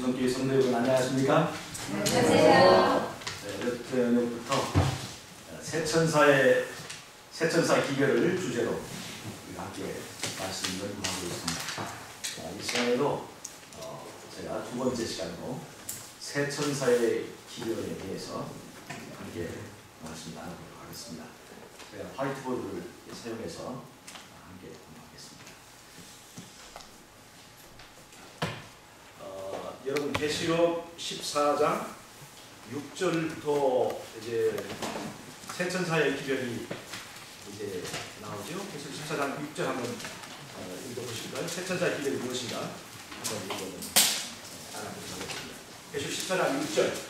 성전교회 성도 여러분 안녕하십니까? 안녕하세요. 이렇게 오늘부터 새천사 기별을 주제로 우리가 함께 말씀을 하고 있습니다. 이 시간에도 제가 두 번째 시간으로 새천사의 기별에 대해서 함께 말씀 나눠보도록 하겠습니다. 제가 화이트보드를 사용해서 함께 공부하겠습니다. 여러분 계시록 14장 6절부터 이제 새천사의 기별이 이제 나오죠. 계시록 14장 6절 한번 읽어보실까요? 새천사의 기별이 무엇인가 한번 읽어보도록 하겠습니다. 계시록 14장 6절.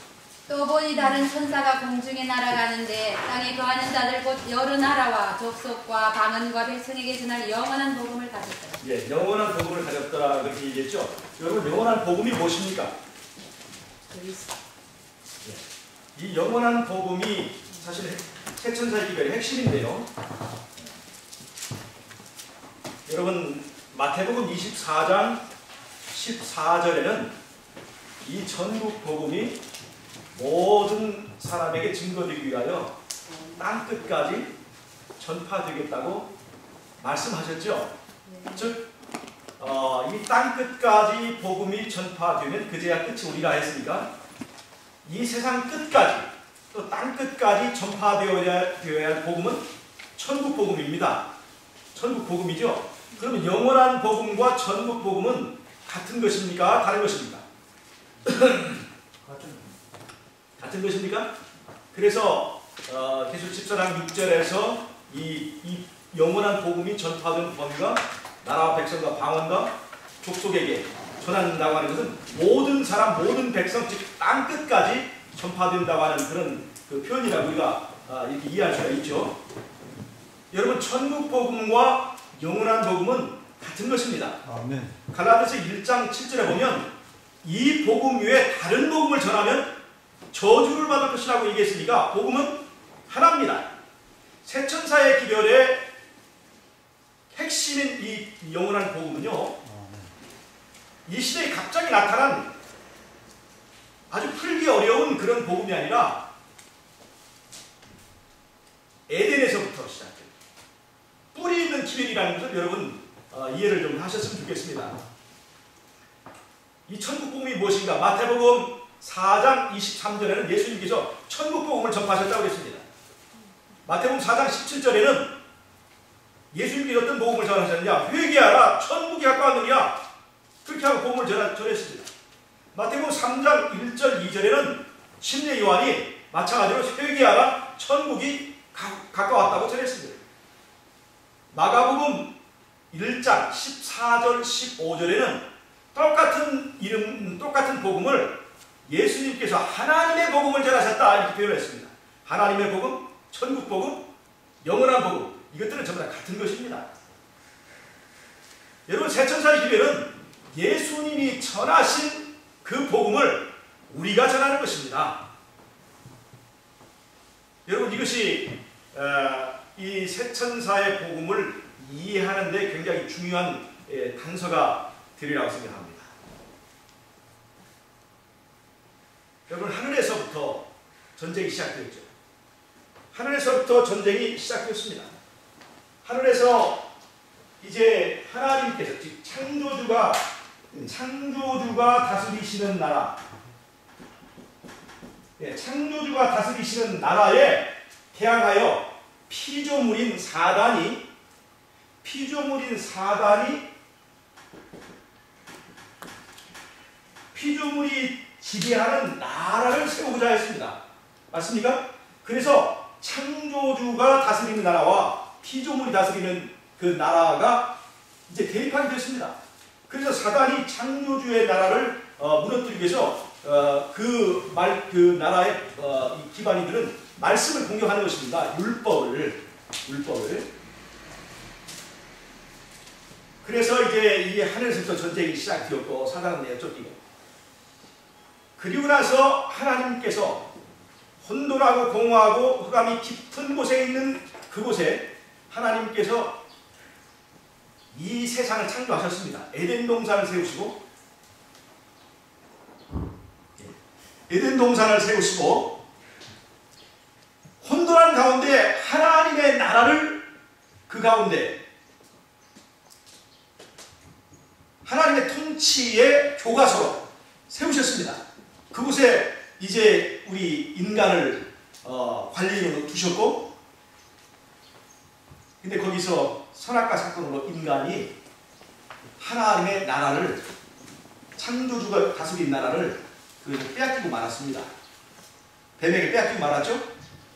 또 보니 다른 천사가 공중에 날아가는데 땅에 거하는 자들 곧 여러 나라와 족속과 방언과 백성에게 전할 영원한 복음을 가졌더라. 예, 영원한 복음을 가졌더라 그렇게 얘기했죠. 여러분 영원한 복음이 무엇입니까? 예, 이 영원한 복음이 사실 새천사의 기별의 핵심인데요. 여러분 마태복음 24장 14절에는 이 전국 복음이 모든 사람에게 증거되기 위하여 땅끝까지 전파되겠다고 말씀하셨죠. 즉, 이 땅끝까지 복음이 전파되면 그제야 끝이 우리가 했으니까 이 세상 끝까지 또 땅끝까지 전파되어야 할 복음은 천국 복음입니다. 천국 복음이죠. 그러면 영원한 복음과 천국 복음은 같은 것입니까? 다른 것입니까? 같은 것입니까? 그래서 계시록 14장 6절에서 이 영원한 복음이 전파된 범위가 나라와 백성과 방언과 족속에게 전한다고 하는 것은 모든 사람, 모든 백성, 즉 땅끝까지 전파된다고 하는 그런 그 표현이라고 우리가 이렇게 이해할 수가 있죠. 여러분 천국 복음과 영원한 복음은 같은 것입니다. 아멘. 갈라디아서 1장 7절에 보면 이 복음 외에 다른 복음을 전하면 저주를 받을 것이라고 얘기했으니까 복음은 하나입니다. 새천사의 기별의 핵심인 이 영원한 복음은요, 이 시대에 갑자기 나타난 아주 풀기 어려운 그런 복음이 아니라 에덴에서부터 시작돼요. 뿌리 있는 기별이라는 것을 여러분 이해를 좀 하셨으면 좋겠습니다. 이 천국 복음이 무엇인가? 마태복음 4장 23절에는 예수님께서 천국 복음을 전파하셨다고 했습니다. 마태복음 4장 17절에는 예수님께서 어떤 복음을 전하셨느냐? 회개하라, 천국이 가까웠느냐? 그렇게 하고 복음을 전했습니다. 마태복음 3장 1절 2절에는 침례 요한이 마찬가지로 회개하라, 천국이 가까웠다고 전했습니다. 마가복음 1장 14절 15절에는 똑같은 복음을 예수님께서 하나님의 복음을 전하셨다 이렇게 표현했습니다. 하나님의 복음, 천국 복음, 영원한 복음 이것들은 전부 다 같은 것입니다. 여러분 새천사의 기별은 예수님이 전하신 그 복음을 우리가 전하는 것입니다. 여러분 이것이 이 새천사의 복음을 이해하는 데 굉장히 중요한 단서가 되리라고 생각합니다. 여러분 하늘에서부터 전쟁이 시작되었죠. 하늘에서부터 전쟁이 시작되었습니다. 하늘에서 이제 하나님께서 즉 창조주가 다스리시는 나라, 창조주가 다스리시는 나라에 태양하여 피조물인 사단이 피조물이 지배하는 나라를 세우고자 했습니다. 맞습니까? 그래서 창조주가 다스리는 나라와 피조물이 다스리는 그 나라가 이제 대립하게 됐습니다. 그래서 사단이 창조주의 나라를 무너뜨리기 위해서 그 나라의 기반인들은 말씀을 공격하는 것입니다. 율법을. 그래서 이제 이 하늘에서부터 전쟁이 시작되었고 사단은 내쫓기고, 그리고 나서 하나님께서 혼돈하고 공허하고 흑암이 깊은 곳에 있는 그곳에 하나님께서 이 세상을 창조하셨습니다. 에덴 동산을 세우시고 에덴 동산을 세우시고 혼돈한 가운데 하나님의 나라를 그 가운데 하나님의 통치의 교과서로 세우셨습니다. 그곳에 이제 우리 인간을 관리인으로 두셨고, 근데 거기서 선악과 사건으로 인간이 하나님의 나라를, 창조주가 다스린 나라를 빼앗기고 말았습니다. 뱀에게 빼앗기고 말았죠.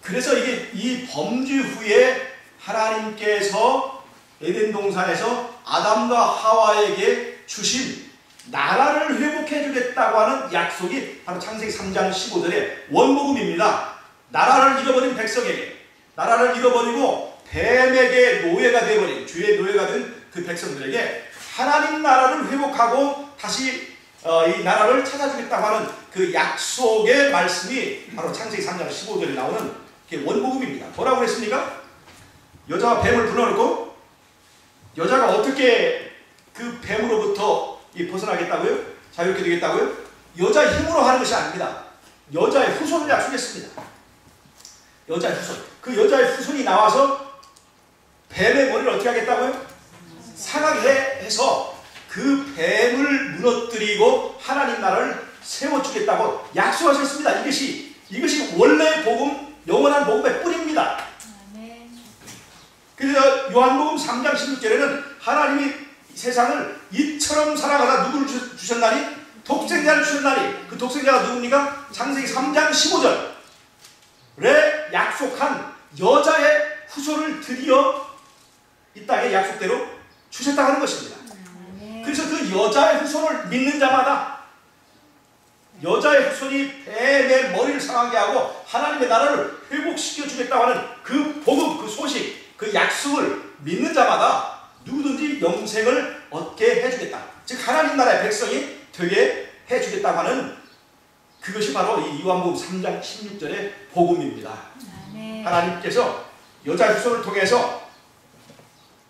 그래서 이게 이 범죄 후에 하나님께서 에덴 동산에서 아담과 하와에게 주신 나라를 회복해 주겠다고 하는 약속이 바로 창세기 3장 15절의 원복음입니다. 나라를 잃어버린 백성에게, 나라를 잃어버리고 뱀에게 노예가 되어버린, 주의 노예가 된 그 백성들에게 하나님 나라를 회복하고 다시 이 나라를 찾아주겠다고 하는 그 약속의 말씀이 바로 창세기 3장 15절에 나오는 원복음입니다. 뭐라고 그랬습니까? 여자가 뱀을 불러놓고 여자가 어떻게 그 뱀으로부터 벗어나겠다고요? 자유롭게 되겠다고요? 여자의 힘으로 하는 것이 아닙니다. 여자의 후손을 약속했습니다. 여자의 후손. 그 여자의 후손이 나와서 뱀의 머리를 어떻게 하겠다고요? 상하게 해서 그 뱀을 무너뜨리고 하나님 나라를 세워주겠다고 약속하셨습니다. 이것이 원래 복음, 영원한 복음의 뿌리입니다. 그래서 요한복음 3장 16절에는 하나님이 세상을 이처럼 사랑하사 누구를 주셨나니? 독생자를 주셨나니? 그 독생자가 누굽니까? 창세기 3장 15절에 약속한 여자의 후손을 드디어 이 땅에 약속대로 주셨다고 하는 것입니다. 그래서 그 여자의 후손을 믿는 자마다 여자의 후손이 뱀의 머리를 상하게 하고 하나님의 나라를 회복시켜 주겠다고 하는 그 복음, 그 소식, 그 약속을 믿는 자마다 누구든지 영생을 얻게 해주겠다. 즉 하나님 나라의 백성이 되게 해주겠다고 하는 그것이 바로 이 요한복음 3장 16절의 복음입니다. 하나님께서 여자의 후손을 통해서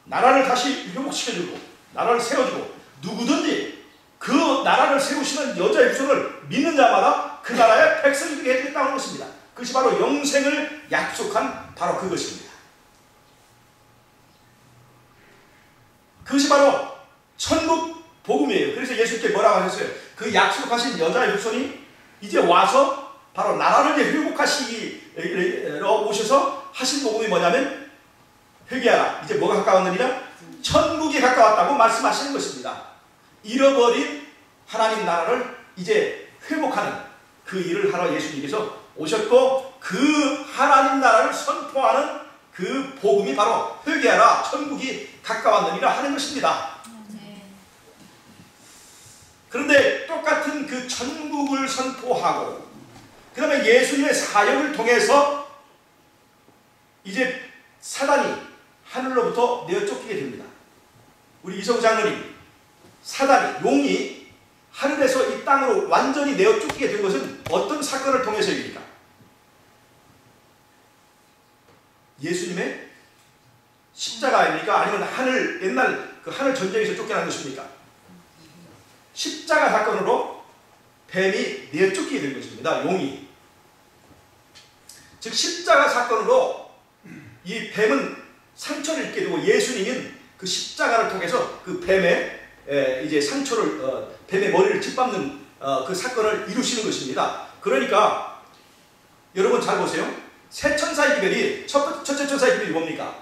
나라를 다시 회복시켜주고 나라를 세워주고 누구든지 그 나라를 세우시는 여자의 후손을 믿는 자마다 그 나라의 백성이 되게 해주겠다는 것입니다. 그것이 바로 영생을 약속한 바로 그것입니다. 그것이 바로 천국 복음이에요. 그래서 예수님께 뭐라고 하셨어요? 그 약속하신 여자의 후손이 이제 와서 바로 나라를 이제 회복하시러 오셔서 하신 복음이 뭐냐면 회개하라. 이제 뭐가 가까웠느니라? 천국이 가까웠다고 말씀하시는 것입니다. 잃어버린 하나님 나라를 이제 회복하는 그 일을 하러 예수님께서 오셨고 그 하나님 나라를 선포하는 그 복음이 바로 회개하라. 천국이 가까웠느니라 하는 것입니다. 그런데 똑같은 그 천국을 선포하고 그 다음에 예수님의 사역을 통해서 이제 사단이 하늘로부터 내어 쫓기게 됩니다. 우리 이성우 장로님, 사단이, 용이 하늘에서 이 땅으로 완전히 내어 쫓기게 된 것은 어떤 사건을 통해서입니까? 예수님의 십자가입니까? 아니면 옛날 그 하늘 전쟁에서 쫓겨난 것입니까? 십자가 사건으로 뱀이 내어 쫓기게 된 것입니다. 용이. 즉 십자가 사건으로 이 뱀은 상처를 입게 되고 예수님은 그 십자가를 통해서 그 뱀의 이제 상처를 뱀의 머리를 짓밟는 그 사건을 이루시는 것입니다. 그러니까 여러분 잘 보세요. 세 천사의 기별이 첫째 천사의 기별이 뭡니까?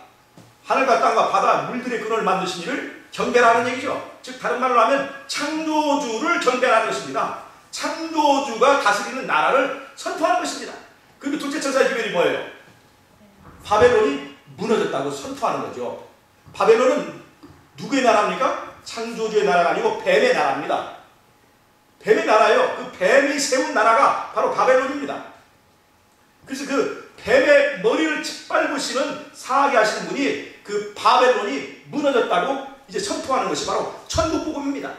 하늘과 땅과 바다 물들의 근원을 만드신 이를 경배하는 얘기죠. 즉 다른 말로 하면 창조주를 경배하는 것입니다. 창조주가 다스리는 나라를 선포하는 것입니다. 그리고 둘째 천사의 기별이 뭐예요? 바벨론이 무너졌다고 선포하는 거죠. 바벨론은 누구의 나라입니까? 창조주의 나라가 아니고 뱀의 나라입니다. 뱀의 나라요. 그 뱀이 세운 나라가 바로 바벨론입니다. 그래서 그 뱀의 머리를 짓밟으시는 사하게 하시는 분이 그 바벨론이 무너졌다고 이제 선포하는 것이 바로 천국복음입니다.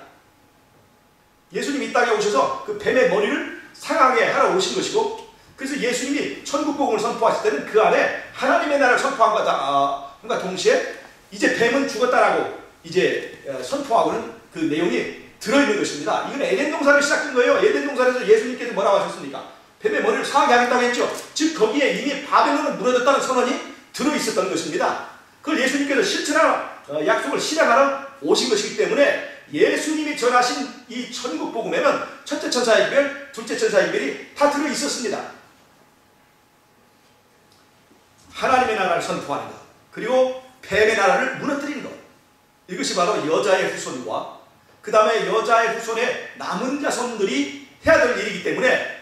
예수님이 이 땅에 오셔서 그 뱀의 머리를 상하게 하러 오신 것이고, 그래서 예수님이 천국복음을 선포하실 때는 그 안에 하나님의 나라를 선포한 것과 동시에 이제 뱀은 죽었다라고 이제 선포하고는 그 내용이 들어있는 것입니다. 이건 에덴 동산을 시작한 거예요. 에덴 동산에서 예수님께서 뭐라고 하셨습니까? 뱀의 머리를 상하게 하겠다고 했죠. 즉 거기에 이미 바벨론은 무너졌다는 선언이 들어있었던 것입니다. 그걸 예수님께서 실천하러 약속을 실행하러 오신 것이기 때문에 예수님이 전하신 이 천국 복음에는 첫째 천사의 기별, 둘째 천사의 기별이 다 들어있었습니다. 하나님의 나라를 선포하는 것, 그리고 뱀의 나라를 무너뜨리는 것, 이것이 바로 여자의 후손과 그 다음에 여자의 후손의 남은 자손들이 해야 될 일이기 때문에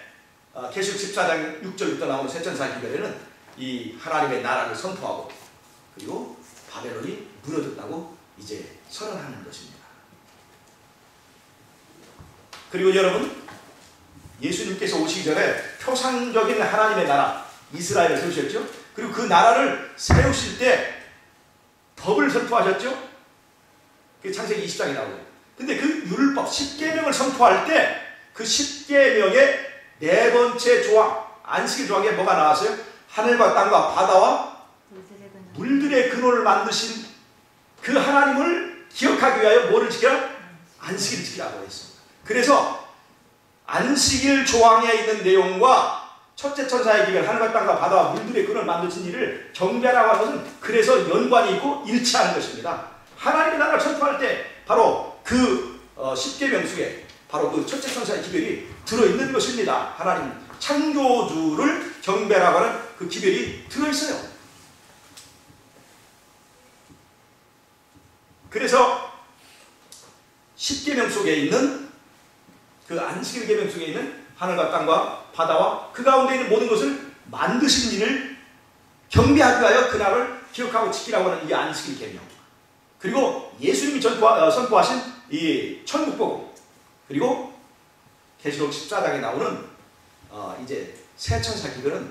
계시록 14장 6절부터 나오는 세 천사 기별에는 이 하나님의 나라를 선포하고 그리고 바벨론이 무너졌다고 이제 선언하는 것입니다. 그리고 여러분, 예수님께서 오시기 전에 표상적인 하나님의 나라 이스라엘을 세우셨죠. 그리고 그 나라를 세우실 때 법을 선포하셨죠. 그게 창세기 20장에 나오죠. 근데 그 율법 10계명을 선포할 때 그 10계명의 네 번째 조항, 안식일 조항에 뭐가 나왔어요? 하늘과 땅과 바다와 물들의 근원을 만드신 그 하나님을 기억하기 위하여 뭐를 지켜라? 안식일을 지키라고 했습니다. 그래서 안식일 조항에 있는 내용과 첫째 천사의 기별, 하늘과 땅과 바다와 물들의 근원을 만드신 일을 경배하라고 하는 것은 그래서 연관이 있고 일치하는 것입니다. 하나님의 나라를 선포할 때 바로 그 10계명 속에 바로 그 첫째 천사의 기별이 들어있는 것입니다. 하나님 창조주를 경배라고 하는 그 기별이 들어있어요. 그래서 10계명 속에 있는 그 안식일 계명 속에 있는 하늘과 땅과 바다와 그 가운데 있는 모든 것을 만드신 이를 경배하기 위하여 그날을 기억하고 지키라고 하는 이 안식일 계명, 그리고 예수님이 선포하신 이 천국복음, 그리고 계시록 14장에 나오는 이제 새 천사 기별은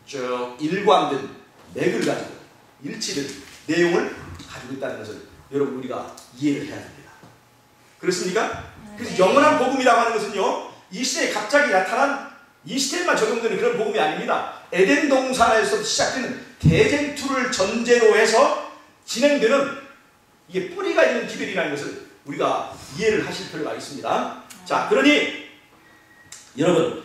쭉 일관된 맥을 가지고 일치된 내용을 가지고 있다는 것을 여러분 우리가 이해를 해야 됩니다. 그렇습니까? 그래서 영원한 복음이라고 하는 것은요, 이 시대에 갑자기 나타난 이 시대에만 적용되는 그런 복음이 아닙니다. 에덴 동산에서 시작되는 대쟁투를 전제로 해서 진행되는 이게 뿌리가 있는 기별이라는 것을 우리가 이해를 하실 필요가 있습니다. 자, 그러니 여러분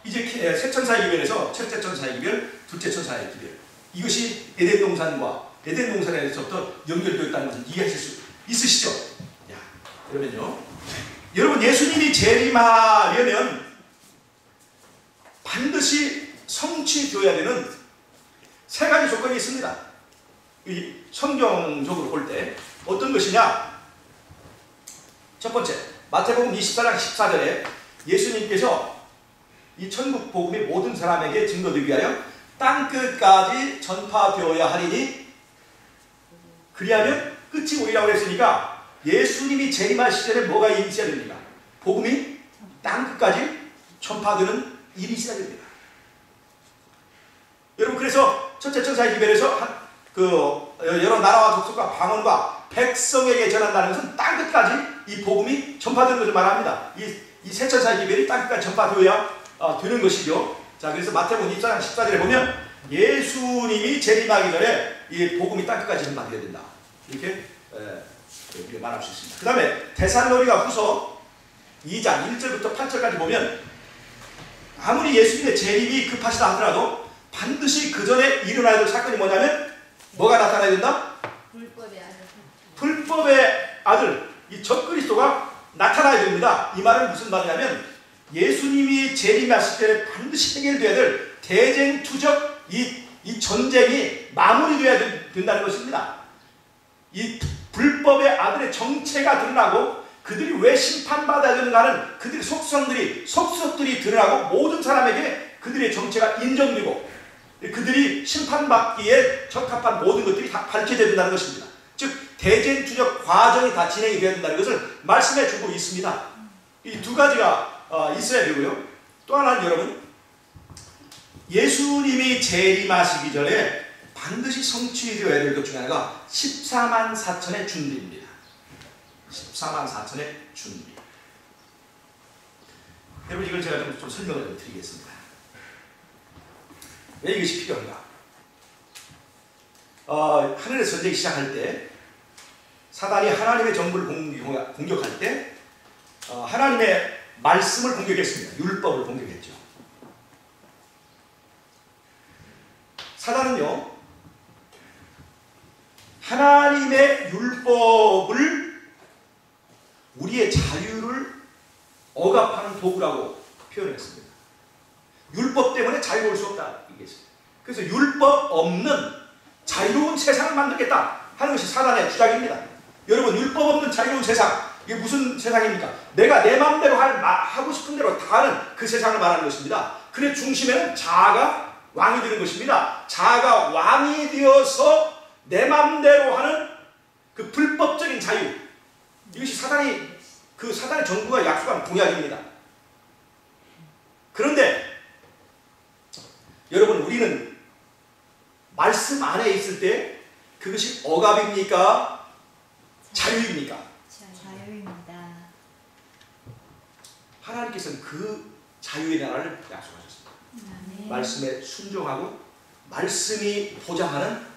이제 새 천사의 기별에서 첫째 천사의 기별, 둘째 천사의 기별, 이것이 에덴 동산에서부터 연결되어 있다는 것을 이해하실 수 있으시죠? 야, 그러면요, 여러분 예수님이 재림하려면 반드시 성취되어야 되는 세 가지 조건이 있습니다. 이 성경적으로 볼 때 어떤 것이냐? 첫 번째, 마태복음 24장 14절에 예수님께서 이 천국 복음이 모든 사람에게 증거되기 위하여 땅끝까지 전파되어야 하리니 그리하면 끝이 오리라고 했으니까 예수님이 재림할 시절에 뭐가 있어야 됩니까? 복음이 땅끝까지 전파되는 일이 있어야 됩니다. 여러분, 그래서 첫째 천사의 기별에서 여러 나라와 족속과 방언과 백성에게 전한다는 것은 땅끝까지 이 복음이 전파되는 것을 말합니다. 이 새 천사의 기별이 땅끝까지 전파되어야 되는 것이죠. 자, 그래서 마태복음 24장 14절에 보면 예수님이 재림하기 전에 이 복음이 땅끝까지 전파되어야 된다, 이렇게 우리가 말할 수 있습니다. 그 다음에 데살로니가 후서 2장 1절부터 8절까지 보면 아무리 예수님의 재림이 급하시다 하더라도 반드시 그 전에 일어나야 될 사건이 뭐냐면 뭐가 나타나야 된다? 불법의 아들, 이 적그리스도가 나타나야 됩니다. 이 말은 무슨 말이냐면 예수님이 재림하실 때 반드시 해결돼야 될 대쟁투적 이 전쟁이 마무리돼야 된다는 것입니다. 이 불법의 아들의 정체가 드러나고 그들이 왜 심판받아야 되는가 하는 그들의 속성들이 드러나고 모든 사람에게 그들의 정체가 인정되고 그들이 심판받기에 적합한 모든 것들이 다 밝혀져야 된다는 것입니다. 즉 대쟁투적 과정이 다 진행이 되어야 된다는 것을 말씀해 주고 있습니다. 이 두 가지가 있어야 되고요. 또 하나는 여러분, 예수님이 재림하시기 전에 반드시 성취되어야 될 것 중에 하나가 14만 4천의 준비입니다. 14만 4천의 준비. 여러분, 이걸 제가 좀 설명을 좀 드리겠습니다. 왜 이것이 필요한가? 하늘의 전쟁이 시작할 때 사단이 하나님의 정부를 공격할 때 하나님의 말씀을 공격했습니다. 율법을 공격했죠. 사단은요, 하나님의 율법을 우리의 자유를 억압하는 도구라고 표현했습니다. 율법 때문에 자유로울 수 없다. 그래서 율법 없는 자유로운 세상을 만들겠다 하는 것이 사단의 주장입니다. 여러분, 율법 없는 자유로운 세상, 이게 무슨 세상입니까? 내가 내 마음대로 하고 싶은 대로 다 하는 그 세상을 말하는 것입니다. 그의 중심에는 자아가 왕이 되는 것입니다. 자아가 왕이 되어서 내 마음대로 하는 그 불법적인 자유, 이것이 사단의 정부가 약속한 공약입니다. 그런데 여러분, 우리는 말씀 안에 있을 때 그것이 억압입니까? 자유입니까? 자유입니다. 하나님께서는 그 자유의 나라를 약속하셨습니다. 네. 말씀에 순종하고 말씀이 보장하는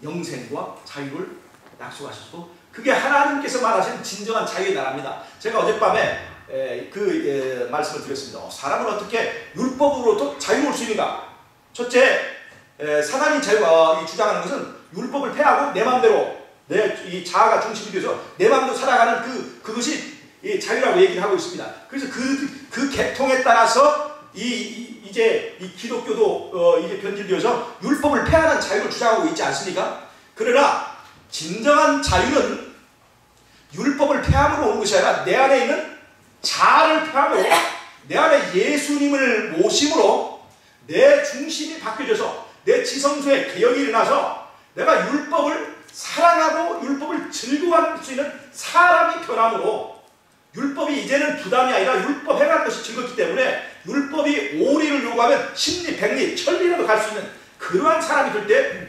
영생과 자유를 약속하셨고, 그게 하나님께서 말하신 진정한 자유의 나라입니다. 제가 어젯밤에 말씀을 드렸습니다. 사람은 어떻게 율법으로도 자유로울 수 있는가? 첫째, 사단이 주장하는 것은 율법을 폐하고 내 마음대로 이 자아가 중심이 돼서 내 마음대로 살아가는 그것이 자유라고 얘기를 하고 있습니다. 그래서 그 계통에 따라서 이제 이 기독교도 이제 변질되어서 율법을 폐하는 자유를 주장하고 있지 않습니까? 그러나 진정한 자유는 율법을 폐함으로 오는 것이 아니라 내 안에 있는 자아를 폐함으로, 내 안에 예수님을 모심으로 내 중심이 바뀌어져서 내 지성소에 개혁이 일어나서 내가 율법을 사랑하고 율법을 즐거워할 수 있는 사람이 변함으로, 율법이 이제는 부담이 아니라 율법 행하는 것이 즐겁기 때문에 율법이 오리를 요구하면 십리, 백리, 천리라도 갈 수 있는 그러한 사람이 될 때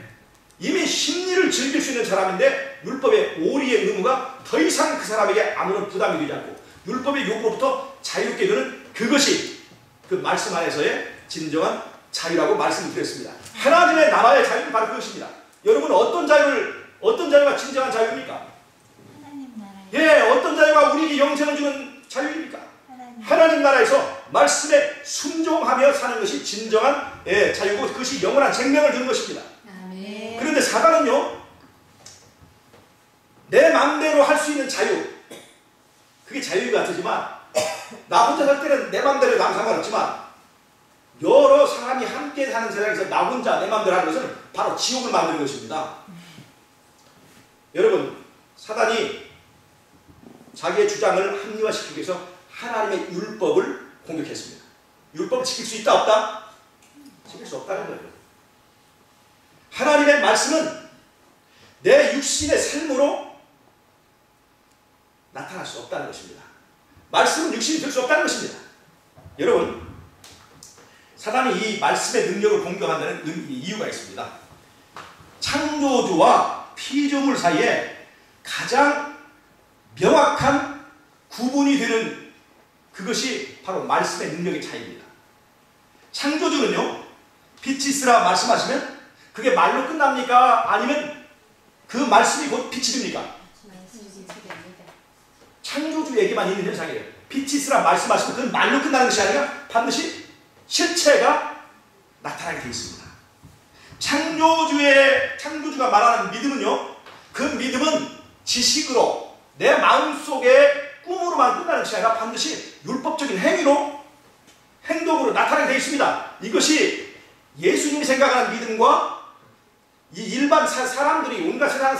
이미 십리를 즐길 수 있는 사람인데 율법의 오리의 의무가 더 이상 그 사람에게 아무런 부담이 되지 않고 율법의 요구로부터 자유롭게 되는 그것이 그 말씀 안에서의 진정한 자유라고 말씀을 드렸습니다. 하나님의 나라의 자유는 바로 그것입니다. 여러분, 어떤 자유가 진정한 자유입니까? 하나님 나라에. 예, 어떤 자유가 우리에게 영생을 주는 자유입니까? 하나님 나라에서 말씀에 순종하며 사는 것이 진정한 자유고, 그것이 영원한 생명을 주는 것입니다. 아멘. 그런데 사단은요, 내 마음대로 할 수 있는 자유, 그게 자유 같지만, 나 혼자 살 때는 내 마음대로 해도 아무 상관없지만, 여러 사람이 함께 사는 세상에서 나 혼자 내 마음대로 하는 것은 바로 지옥을 만드는 것입니다. 여러분, 사단이 자기의 주장을 합리화시키기 위해서 하나님의 율법을 공격했습니다. 율법을 지킬 수 있다, 없다? 지킬 수 없다는 거예요. 하나님의 말씀은 내 육신의 삶으로 나타날 수 없다는 것입니다. 말씀은 육신이 될 수 없다는 것입니다. 여러분, 사단이 이 말씀의 능력을 공격한다는 이유가 있습니다. 창조주와 피조물 사이에 가장 명확한 구분이 되는 그것이 바로 말씀의 능력의 차이입니다. 창조주는요, 빛이 있으라 말씀하시면 그게 말로 끝납니까? 아니면 그 말씀이 곧 빛이 됩니까? 창조주에게만 있는 현상이에요. 빛이 있으라 말씀하시면 그건 말로 끝나는 것이 아니라 반드시 실체가 나타나게 되어 있습니다. 창조주가 말하는 믿음은요, 그 믿음은 지식으로 내 마음속에 꿈으로만 끝나는 것이 아니라 반드시 율법적인 행동으로 나타나게 되어 있습니다. 이것이 예수님이 생각하는 믿음과 이 일반 사람들이, 온갖 세상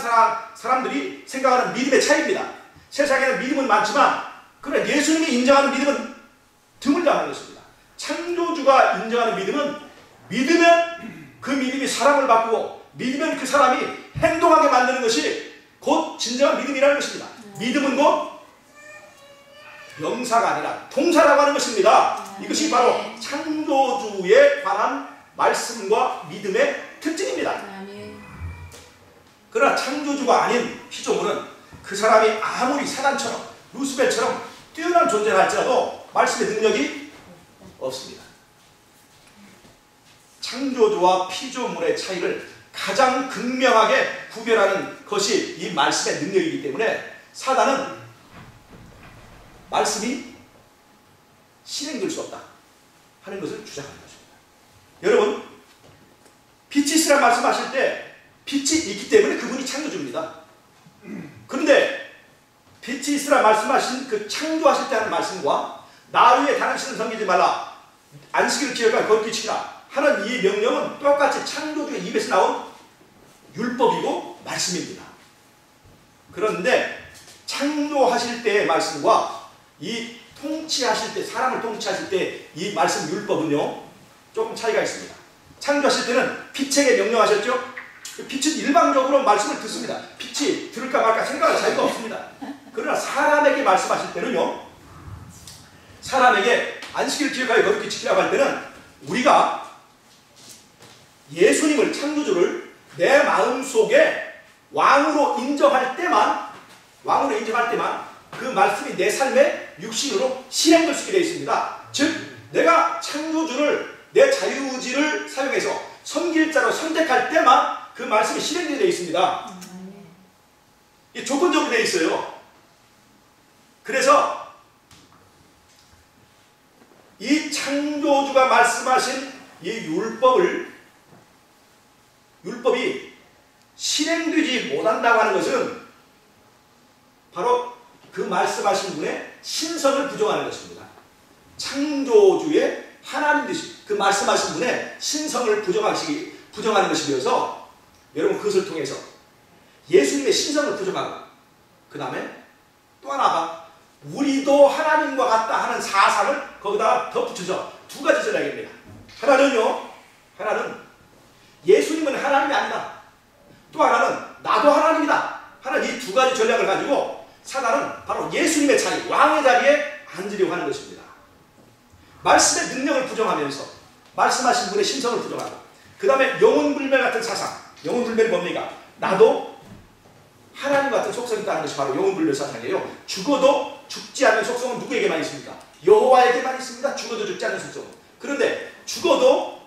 사람들이 생각하는 믿음의 차이입니다. 세상에는 믿음은 많지만 그러나 예수님이 인정하는 믿음은 드물다 하는 것입니다. 창조주가 인정하는 믿음은 믿으면 그 믿음이 사람을 바꾸고 믿으면 그 사람이 행동하게 만드는 것이 곧 진정한 믿음이라는 것입니다. 믿음은 곧 명사가 아니라 동사라고 하는 것입니다. 이것이 바로 창조주에 관한 말씀과 믿음의 특징입니다. 그러나 창조주가 아닌 피조물은 그 사람이 아무리 사단처럼 루스벨처럼 뛰어난 존재라 할지라도 말씀의 능력이 없습니다. 창조주와 피조물의 차이를 가장 극명하게 구별하는 것이 이 말씀의 능력이기 때문에 사단은 말씀이 실행될 수 없다 하는 것을 주장하는 것입니다. 여러분, 빛이 있으라 말씀하실 때 빛이 있기 때문에 그분이 창조주입니다. 그런데 빛이 있으라 말씀하신 그 창조하실 때 하는 말씀과 나 위에 다른 신을 섬기지 말라, 안식일을 기억하여 거룩히 지키라 하는 이 명령은 똑같이 창조주의 입에서 나온 율법이고 말씀입니다. 그런데 창조하실 때의 말씀과 이 통치하실 때, 사람을 통치하실 때 이 말씀 율법은요 조금 차이가 있습니다. 창조하실 때는 빛에게 명령하셨죠. 빛은 일방적으로 말씀을 듣습니다. 빛이 들을까 말까 생각할 자유가 없습니다. 그러나 사람에게 말씀하실 때는요, 사람에게 안식일을 기억하여 거룩히 지키라고 할 때는 우리가 예수님을, 창조주를 내 마음속에 왕으로 인정할 때만 그 말씀이 내 삶에 육신으로 실행될 수 있게 되어 있습니다. 즉 내가 창조주를 내 자유의지를 사용해서 섬길 자로 선택할 때만 그 말씀이 실행되게 되어 있습니다. 이 조건적으로 되어 있어요. 그래서 이 창조주가 말씀하신 이 율법이 실행되지 못한다고 하는 것은 바로 그 말씀하신 분의 신성을 부정하는 것입니다. 창조주의 하나님 되신 그 말씀하신 분의 신성을 부정하는 것이 되어서 여러분 그것을 통해서 예수님의 신성을 부정하고 그 다음에 또 하나가 우리도 하나님과 같다 하는 사상을 거기다가 덧붙여서 두 가지 전략입니다. 하나는 예수님은 하나님이 아니다, 또 하나는 나도 하나님이다 하는 이 두 가지 전략을 가지고 사단은 바로 예수님의 자리, 왕의 자리에 앉으려고 하는 것입니다. 말씀의 능력을 부정하면서 말씀하신 분의 신성을 부정하고 그 다음에 영혼불멸 같은 사상, 영혼불멸이 뭡니까? 나도 하나님 같은 속성이 있다는 것이 바로 영혼불멸 사상이에요. 죽어도 죽지 않는 속성은 누구에게만 있습니까? 여호와에게만 있습니다. 죽어도 죽지 않는 속성은. 그런데 죽어도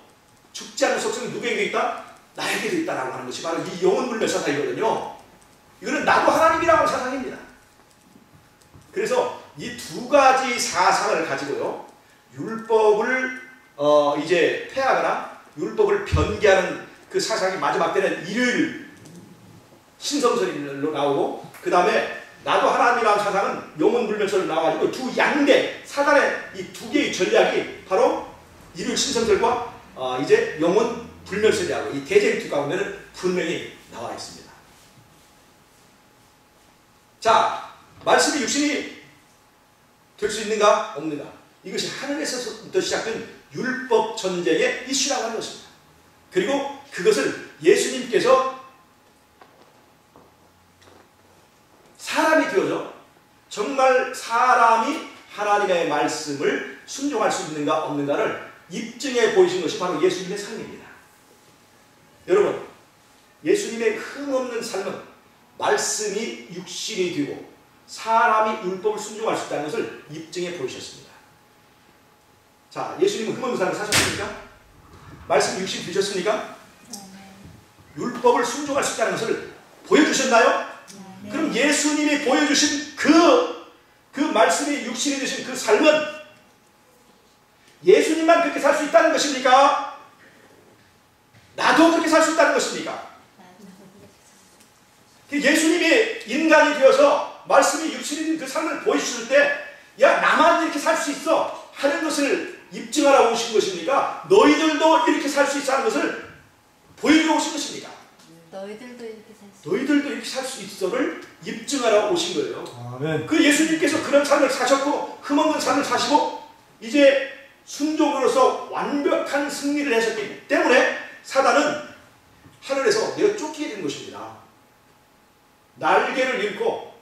죽지 않는 속성이 누구에게 있다? 나에게도 있다라고 하는 것이 바로 이 영혼불멸 사상이거든요. 이거는 나도 하나님이라고 하는 사상입니다. 그래서 이 두 가지 사상을 가지고요, 율법을 이제 폐하거나 율법을 변개하는 그 사상이 마지막 때는 일요일 신성설로 나오고, 그 다음에 나도 하나님이라는 사상은 영혼불멸설로 나와가지고 두 양대 사단의 이 두 개의 전략이 바로 일요일 신성설과 이제 영혼불멸설이라고 이 대쟁투 가운데는 분명히 나와 있습니다. 자, 말씀이 육신이 될 수 있는가 없는가, 이것이 하늘에서부터 시작된 율법 전쟁의 이슈라고 하는 것입니다. 그리고 그것을 예수님께서 사람이 되어서 정말 사람이 하나님의 말씀을 순종할 수 있는가 없는가를 입증해 보이신 것이 바로 예수님의 삶입니다. 여러분, 예수님의 흠없는 삶은 말씀이 육신이 되고 사람이 율법을 순종할 수 있다는 것을 입증해 보이셨습니다. 자, 예수님은 흠없는 삶을 사셨습니까? 말씀 육신 되셨습니까? 율법을 순종할 수 있다는 것을 보여주셨나요? 네. 그럼 예수님이 보여주신 그 말씀이 육신이 되신 그 삶은 예수님만 그렇게 살 수 있다는 것입니까? 나도 그렇게 살 수 있다는 것입니까? 예수님이 인간이 되어서 말씀이 육신이 된 그 삶을 보여주실 때, 야, 나만 이렇게 살 수 있어 하는 것을 입증하러 오신 것입니까? 너희들도 이렇게 살 수 있어 하는 것을 보여주러 오신 것입니까? 너희들도 이렇게 살 수 너희들도 이렇게 살 수 있어를 입증하러 오신 거예요. 아멘. 그 예수님께서 그런 삶을 사셨고 흠없는 삶을 사시고 이제 순종으로서 완벽한 승리를 하셨기 때문에 사단은 하늘에서 내가 쫓기게 된 것입니다. 날개를 잃고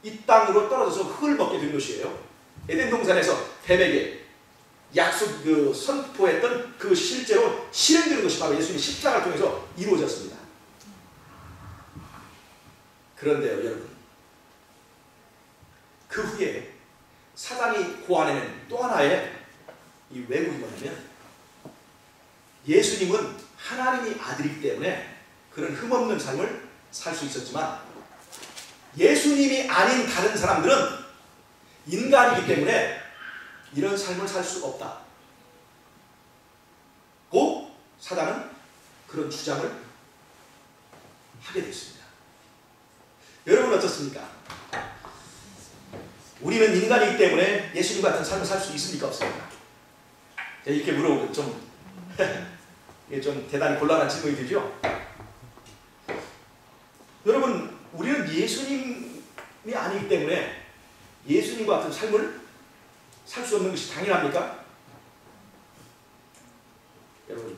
이 땅으로 떨어져서 흙을 먹게 된 것이에요. 에덴 동산에서 뱀에게 약속 선포했던 그 실제로 실행되는 것이 바로 예수님의 십자가를 통해서 이루어졌습니다. 그런데요, 여러분, 그 후에 사단이 고안해낸 또 하나의 이 왜곡이 뭐냐면, 예수님은 하나님의 아들이기 때문에 그런 흠없는 삶을 살 수 있었지만 예수님이 아닌 다른 사람들은 인간이기 때문에 이런 삶을 살 수 없다. 고 사단은 그런 주장을 하게 됐습니다. 여러분 어떻습니까? 우리는 인간이기 때문에 예수님 같은 삶을 살 수 있습니까? 없습니까? 이렇게 물어보면 좀 이게 좀 대단히 곤란한 질문이 되죠? 여러분, 우리는 예수님이 아니기 때문에 예수님과 같은 삶을 살 수 없는 것이 당연합니까? 여러분,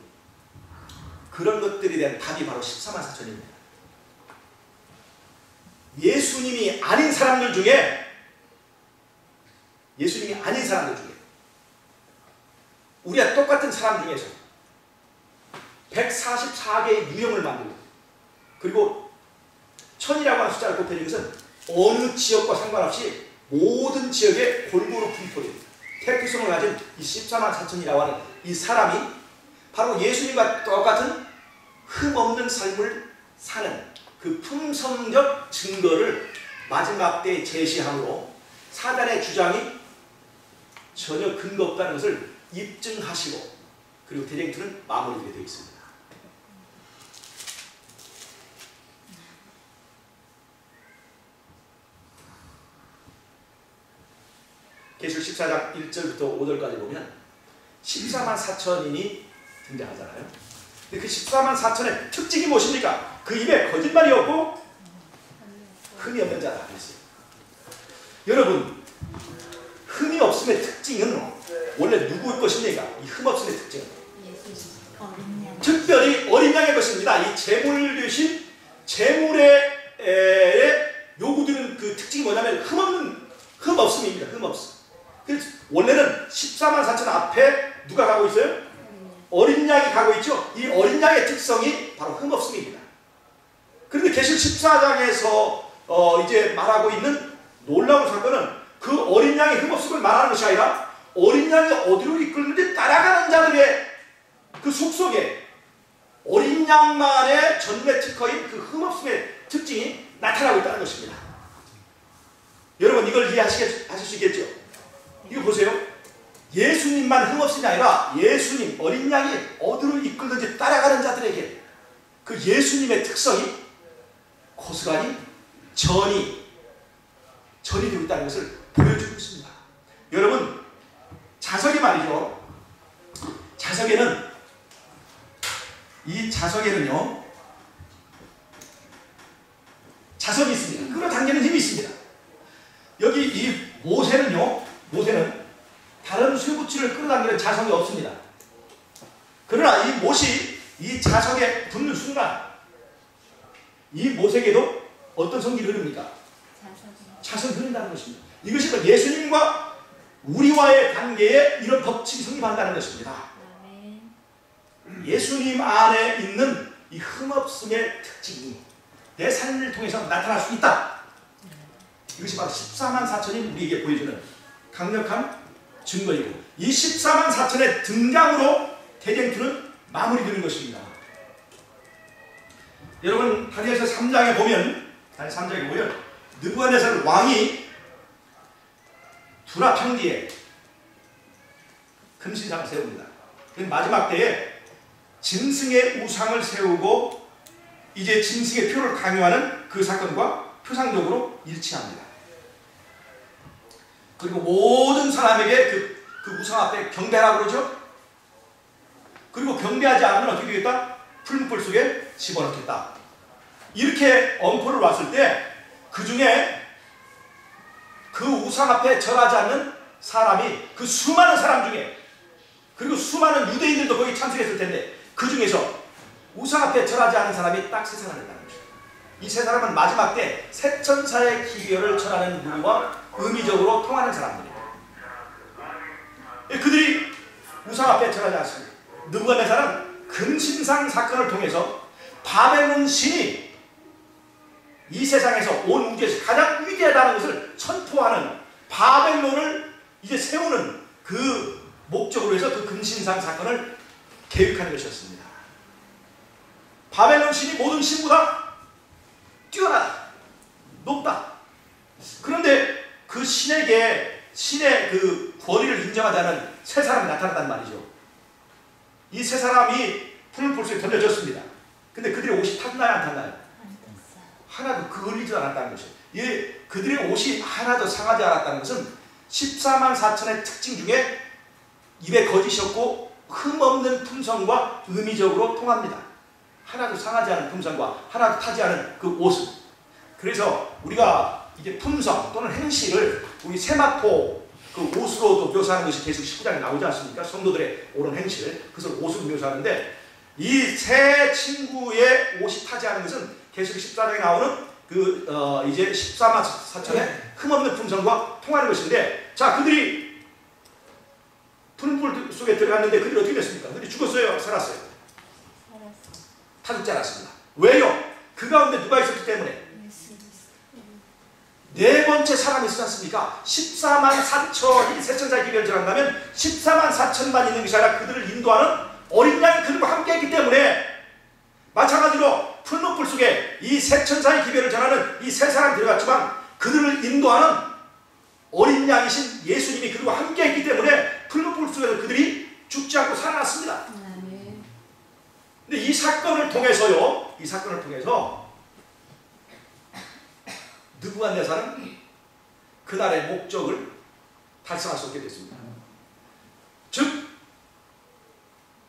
그런 것들에 대한 답이 바로 14만 4천입니다. 예수님이 아닌 사람들 중에 우리가 똑같은 사람 중에서 144개의 유형을 만들고, 그리고 1000이라고 하는 숫자를 곱해준 것은 어느 지역과 상관없이 모든 지역에 골고루 분포됩니다. 태피성을 가진 이 14만 4천이라고 하는 이 사람이 바로 예수님과 똑같은 흠없는 삶을 사는 그 품성적 증거를 마지막 때에 제시함으로 사단의 주장이 전혀 근거 없다는 것을 입증하시고, 그리고 대쟁투는 마무리되게 되어 있습니다. 계시록 14장 1절부터 5절까지 보면 14만 4천인이 등장하잖아요. 근데 그 14만 4천의 특징이 무엇입니까? 그 입에 거짓말이 없고 흠이 없는 자다 그랬어요. 여러분, 흠이 없음의 특징은 원래 누구의 것입니까? 이 흠 없음의 특징은 특별히 어린 양의 것입니다. 이 제물 대신 제물의 요구되는 그 특징이 뭐냐면 흠 없음입니다. 흠 없음. 그래서 원래는 14만 4천 앞에 누가 가고 있어요? 어린 양이 가고 있죠. 이 어린 양의 특성이 바로 흠 없음입니다. 그런데 계시록 14장에서 이제 말하고 있는 놀라운 사건은 그 어린 양의 흠 없음을 말하는 것이 아니라 어린 양이 어디로 이끌는지 따라가는 자들의 그 속속에 어린 양만의 전매 특허인 그 흠 없음의 특징이 나타나고 있다는 것입니다. 여러분, 이걸 이해하실 수 있겠죠? 이거 보세요. 예수님만 흠없음이 아니라 예수님, 어린 양이 어디로 이끌든지 따라가는 자들에게 그 예수님의 특성이 고스란히 전이 되고 있다는 것을 보여주고 있습니다. 여러분, 자석이 말이죠. 자석에는요, 자석이 있습니다. 끌어당기는 힘이 있습니다. 여기 이 모세는 다른 쇠붙이를 끌어당기는 자석이 없습니다. 그러나 이 못이 이 자석에 붙는 순간 이 못에게도 어떤 성질이 흐릅니까? 자석이 흐른다는 것입니다. 이것이 바로 예수님과 우리와의 관계에 이런 법칙이 성립한다는 것입니다. 예수님 안에 있는 이 흠없음의 특징이 내 삶을 통해서 나타날 수 있다. 이것이 바로 14만 4천이 우리에게 보여주는 강력한 증거이고, 이 14만 4천의 등장으로 대쟁투는 마무리되는 것입니다. 여러분, 다니엘서 3장에 보면 느부갓네살 왕이 두라 평지에 금신상을 세웁니다. 마지막 때에 짐승의 우상을 세우고 이제 짐승의 표를 강요하는 그 사건과 표상적으로 일치합니다. 그리고 모든 사람에게 그 우상 앞에 경배하라고 그러죠. 그리고 경배하지 않으면 어떻게 되겠다? 풀무불 속에 집어넣겠다. 이렇게 엄포를 놨을 때 그 중에 그 우상 앞에 절하지 않는 사람이 그 수많은 사람 중에, 그리고 수많은 유대인들도 거기 참석했을 텐데 그 중에서 우상 앞에 절하지 않은 사람이 딱 3사람이 있다는 것입니다. 이 3사람은 마지막 때 새천사의 기별을 전하는 누구와 의미적으로 통하는 사람들입니다. 그들이 우상 앞에 절하지 않습니다. 느부갓네살은 금신상 사건을 통해서 바벨론 신이 이 세상에서 온 우주에서 가장 위대하다는 것을 선포하는, 바벨론을 이제 세우는 그 목적으로 해서 그 금신상 사건을 계획한 것이었습니다. 바벨론 신이 모든 신보다 뛰어나다, 높다. 그런데 그 신에게 신의 그 권위를 인정하지 않은 세 사람이 나타났단 말이죠. 이 세 사람이 푸른 풀 속에 던져졌습니다. 근데 그들의 옷이 탔나요, 안 탔나요? 안 떴어요. 하나도 그을리지 않았다는 것이에요. 그들의 옷이 하나도 상하지 않았다는 것은 14만 4천의 특징 중에 입에 거짓이 없고 흠없는 품성과 의미적으로 통합니다. 하나도 상하지 않은 품성과 하나도 타지 않은 그 옷을. 그래서 우리가 이제 품성 또는 행실을 우리 세마포 그 옷으로도 묘사하는 것이 계속 19장에 나오지 않습니까? 성도들의 옳은 행실, 그것을 옷으로 묘사하는데 이 세 친구의 옷이 타지 않은 것은 계속 14장에 나오는 이제 14만 4천의 흠없는 품성과 통하는 것인데, 자, 그들이 푸른 풀 속에 들어갔는데 그들이 어떻게 됐습니까? 그들이 죽었어요? 살았어요? 살았어요. 다 죽지 않았습니다. 왜요? 그 가운데 누가 있었기 때문에? 네 번째 사람이 있지 않습니까? 14만 4천이 세천사의 기별을 전한다면 14만 4천만 있는 것이 아니라 그들을 인도하는 어린 양이 그들과 함께 했기 때문에, 마찬가지로 푸른 풀 속에 이 세천사의 기별을 전하는 이 세 사람이 들어갔지만 그들을 인도하는 어린 양이신 예수님이 그들과 함께 했기 때문에 푸른 풀 속에서 그들이 죽지 않고 살아났습니다. 근데 이 사건을 통해서 느부갓네살은 그날의 목적을 달성할 수 없게 됐습니다. 즉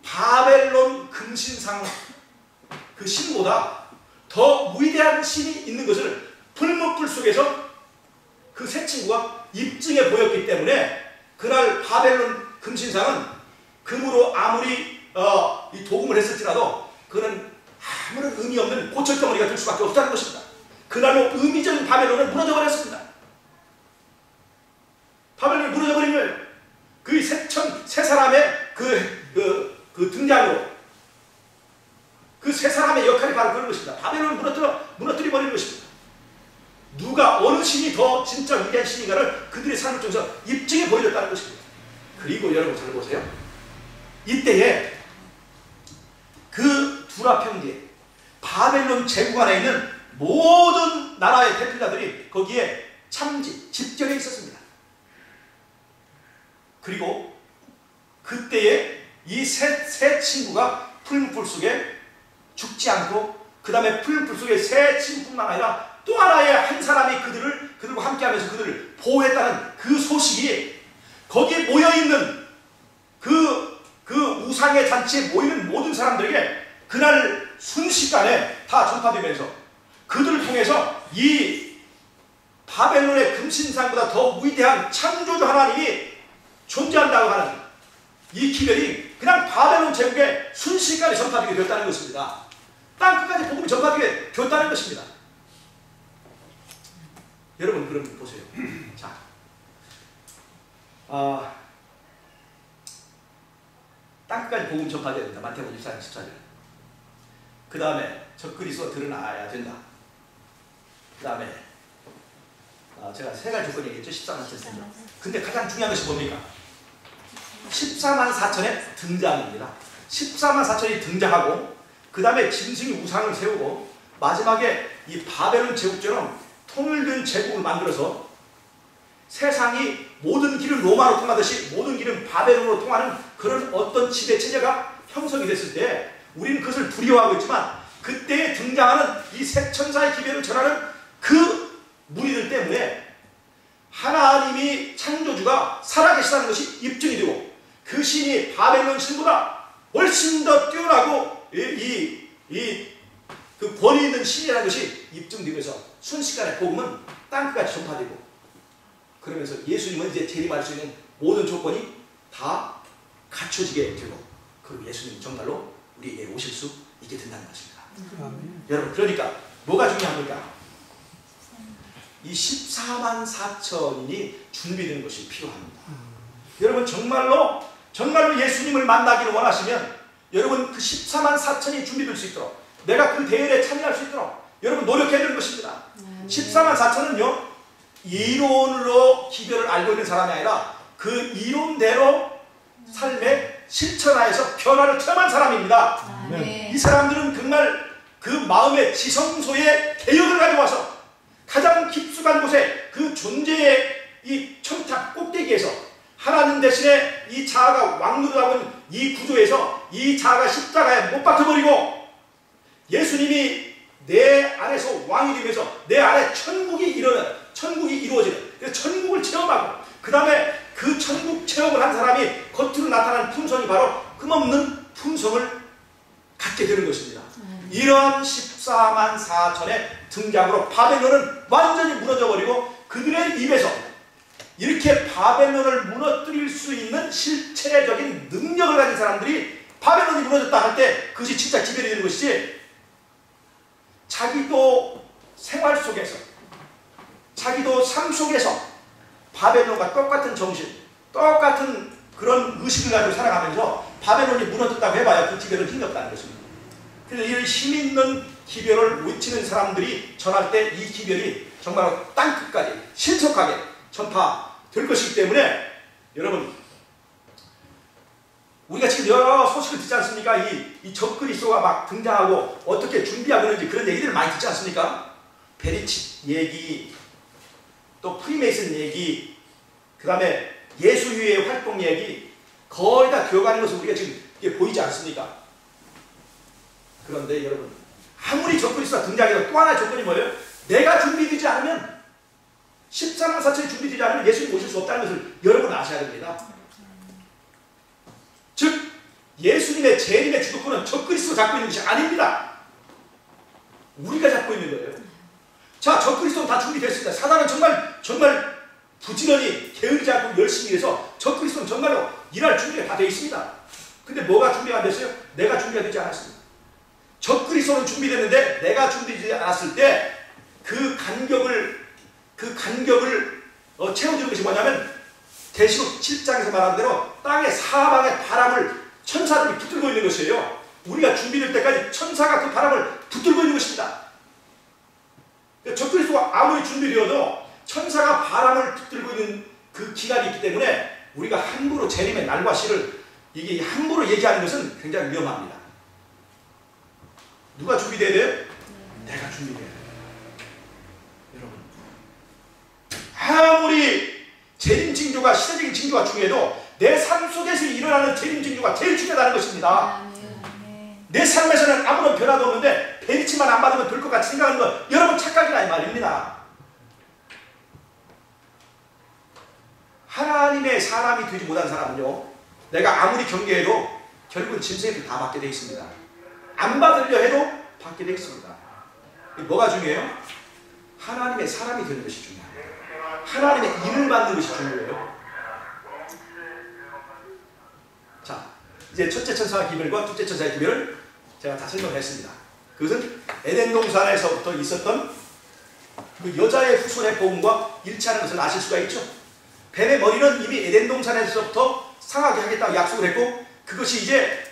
바벨론 금신상 그 신보다 더 위대한 신이 있는 것을 풀무풀 속에서 그 세 친구가 입증해 보였기 때문에 그날 바벨론 금신상은 금으로 아무리 이 도금을 했을지라도 그는 아무런 의미 없는 고철덩어리가 될 수밖에 없다는 것입니다. 그날로 의미적인 바벨론은 무너져 버렸습니다. 바벨론이 무너져 버린 거예요. 그 세 사람의 그 등장으로 그 세 사람의 역할이 바로 그런 것입니다. 바벨론을 무너뜨려 버리는 것입니다. 누가 어느 신이 더 진짜 위대한 신인가를 그들의 삶을 통해서 입증해 보여줬다는 것입니다. 그리고 여러분 잘 보세요. 이때에 그 두라 평지에 바벨론 제국 안에 있는 모든 나라의 대표자들이 거기에 집결해 있었습니다. 그리고 그때에 이 세 친구가 푸른 풀 속에 죽지 않고, 그 다음에 푸른 풀 속에 세 친구뿐만 아니라 또 하나의 한 사람이 그들과 함께하면서 그들을 보호했다는 그 소식이 거기에 모여있는 그 우상의 잔치에 모이는 모든 사람들에게 그날 순식간에 다 전파되면서 그들을 통해서 이 바벨론의 금신상보다 더 위대한 창조주 하나님이 존재한다고 하는 이 기별이 그냥 바벨론 제국에 순식간에 전파되게 되었다는 것입니다. 땅끝까지 복음이 전파되게 되었다는 것입니다. 여러분 그럼 보세요. 자, 땅끝까지 복음 전파되어야 된다. 마태복음 24장 14절. 그 다음에 적그리스도가 드러나야 된다. 그 다음에 제가 세 가지 조건 얘기했죠. 14만 4천. 근데 가장 중요한 것이 뭡니까? 14만 4천의 등장입니다. 14만 4천이 등장하고 그 다음에 짐승이 우상을 세우고 마지막에 이 바벨론 제국처럼 통일된 제국을 만들어서 세상이 모든 길은 로마로 통하듯이 모든 길은 바벨론으로 통하는 그런 어떤 지배체제가 형성이 됐을 때 우리는 그것을 두려워하고 있지만, 그때에 등장하는 이 세 천사의 기별을 전하는 그 무리들 때문에 하나님이 창조주가 살아계시다는 것이 입증이 되고, 그 신이 바벨론 신보다 훨씬 더 뛰어나고 그 권위 있는 신이라는 것이 입증되면서 순식간에 복음은 땅끝까지 전파되고, 그러면서 예수님은 이제 재림할 수 있는 모든 조건이 다 갖춰지게 되고, 그 예수님 정말로 우리에게 오실 수 있게 된다는 것입니다. 여러분, 그러니까 뭐가 중요합니까? 이 14만 4천인이 준비되는 것이 필요합니다. 여러분 정말로 예수님을 만나기를 원하시면 여러분 그 14만 4천이 준비될 수 있도록, 내가 그 대회에 참여할 수 있도록 여러분 노력해야 되는 것입니다. 14만 4천은요 이론으로 기별을 알고 있는 사람이 아니라 그 이론대로 삶의 실천하에서 변화를 체험한 사람입니다. 이 사람들은 정말 그 마음의 지성소에 개혁을 가져와서 가장 깊숙한 곳에 그 존재의 이 천탑 꼭대기에서 하나님 대신에 이 자아가 왕노릇하고 있는 이 구조에서 이 자아가 십자가에 못 박혀버리고 예수님이 내 안에서 왕이 되면서 내 안에 천국이 이루어지는 그래서 천국을 체험하고 그 다음에 그 천국 체험을 한 사람이 겉으로 나타나는 품성이 바로 흠없는 품성을 갖게 되는 것입니다. 이러한 14만 4천의 등장으로 바벨론은 완전히 무너져버리고 그들의 입에서 이렇게 바벨론을 무너뜨릴 수 있는 실체적인 능력을 가진 사람들이 바벨론이 무너졌다 할 때 그것이 진짜 기별이 되는 것이지, 자기도 생활 속에서 자기도 삶 속에서 바벨론과 똑같은 정신, 똑같은 그런 의식을 가지고 살아가면서 바벨론이 무너졌다고 해봐야 그 기별은 힘이 없다는 것입니다. 그래서 이 힘있는 기별을 외치는 사람들이 전할 때 이 기별이 정말 땅끝까지 신속하게 전파될 것이기 때문에 여러분, 우리가 지금 여러 소식을 듣지 않습니까? 이 적그리스도가 막 등장하고 어떻게 준비하고 있는지 그런 얘기들을 많이 듣지 않습니까? 베리치 얘기, 또 프리메이슨 얘기, 그 다음에 예수유의 활동 얘기, 거의 다 기어가는 것을 우리가 지금 이게 보이지 않습니까? 그런데 여러분, 아무리 적그리스도가 등장해도 또 하나의 조건이 뭐예요? 내가 준비되지 않으면, 14만 4천이 준비되지 않으면 예수님 오실 수 없다는 것을 여러분 아셔야 됩니다. 즉 예수님의 재림의 주도권은 적그리스도 잡고 있는 것이 아닙니다. 우리가 잡고 있는 거예요. 자, 적그리스도는 다 준비됐습니다. 사단은 정말 부지런히 게으르지 않고 열심히 해서 적그리스도는 정말로 일할 준비가 다 되어 있습니다. 근데 뭐가 준비가 안 됐어요? 내가 준비가 되지 않았습니다. 적그리스도는 준비됐는데 내가 준비되지 않았을 때 그 간격을 채워주는 것이 뭐냐면, 계시록 7장에서 말한 대로 땅의 사방에 바람을 천사들이 붙들고 있는 것이에요. 우리가 준비될 때까지 천사가 그 바람을 붙들고 있는 것입니다. 적그리스도가 아무리 준비되어도 천사가 바람을 붙들고 있는 그 기간이 있기 때문에 우리가 함부로 재림의 날과 시를 이게 함부로 얘기하는 것은 굉장히 위험합니다. 누가 준비돼야 돼요? 내가 준비돼야 돼요. 여러분, 아무리 재림 징조가 시대적인 징조가 중요해도 내 삶 속에서 일어나는 재림 징조가 제일 중요하다는 것입니다. 내 삶에서는 아무런 변화도 없는데 베리치만 안 받으면 될 것 같이 생각하는 건 여러분 착각이라 이 말입니다. 하나님의 사람이 되지 못한 사람은요, 내가 아무리 경계해도 결국은 짐승을 다 받게 되어 있습니다. 안 받으려 해도 받게 되어 있습니다. 뭐가 중요해요? 하나님의 사람이 되는 것이 중요해요. 하나님의 일을 받는 것이 중요해요. 자, 이제 첫째 천사의 기별과 둘째 천사의 기별을 제가 다 설명했습니다. 그것은 에덴 동산에서부터 있었던 그 여자의 후손의 복음과 일치하는 것을 아실 수가 있죠. 뱀의 머리는 이미 에덴 동산에서부터 상하게 하겠다고 약속을 했고, 그것이 이제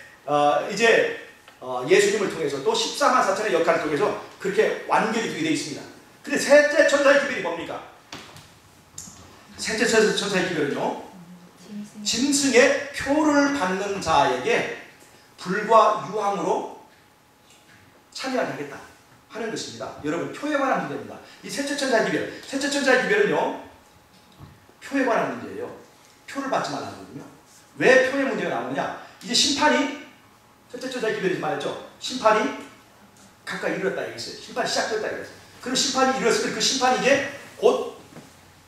예수님을 통해서 또 14만 4천의 역할을 통해서 그렇게 완결이 되게 되어 있습니다. 근데 셋째 천사의 기별이 뭡니까? 셋째 천사의 기별은요, 짐승의 표를 받는 자에게 불과 유황으로 참여하게 하겠다 하는 것입니다. 여러분, 표에 관한 문제입니다. 이 셋째 천사의 기별, 셋째 천사의 기별은요, 표에 관한 문제예요. 표를 받지 말라는 거군요. 왜 표의 문제가 나오느냐? 이제 심판이, 첫째 천사의 기별에서 말했죠. 심판이 가까이 이르렀다 얘기했어요. 심판이 시작됐다 얘기했어요. 그럼 심판이 이르렀을 때 그 심판이 이제 곧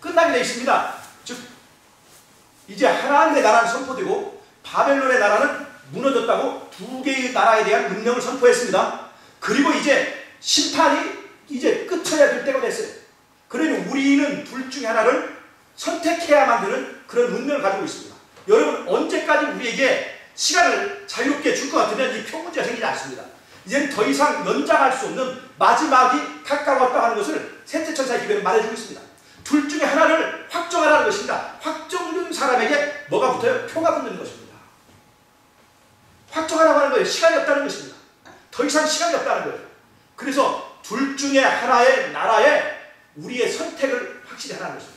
끝나게 되어 있습니다. 즉 이제 하나님의 나라는 선포되고 바벨론의 나라는 무너졌다고 두 개의 나라에 대한 능력을 선포했습니다. 그리고 이제 심판이 이제 끝쳐야 될 때가 됐어요. 그러니 우리는 둘 중에 하나를 선택해야만 되는 그런 운명을 가지고 있습니다. 여러분, 언제까지 우리에게 시간을 자유롭게 줄 것 같으면 이 표 문제가 생기지 않습니다. 이제는 더 이상 연장할 수 없는 마지막이 가까웠다 하는 것을 셋째 천사의 기별은 말해주고 있습니다. 둘 중에 하나를 확정하라는 것입니다. 확정된 사람에게 뭐가 붙어요? 표가 붙는 것입니다. 확정하라고 하는 거예요. 시간이 없다는 것입니다. 더 이상 시간이 없다는 거예요. 그래서 둘 중에 하나의 나라에 우리의 선택을 확실히 하라는 것입니다.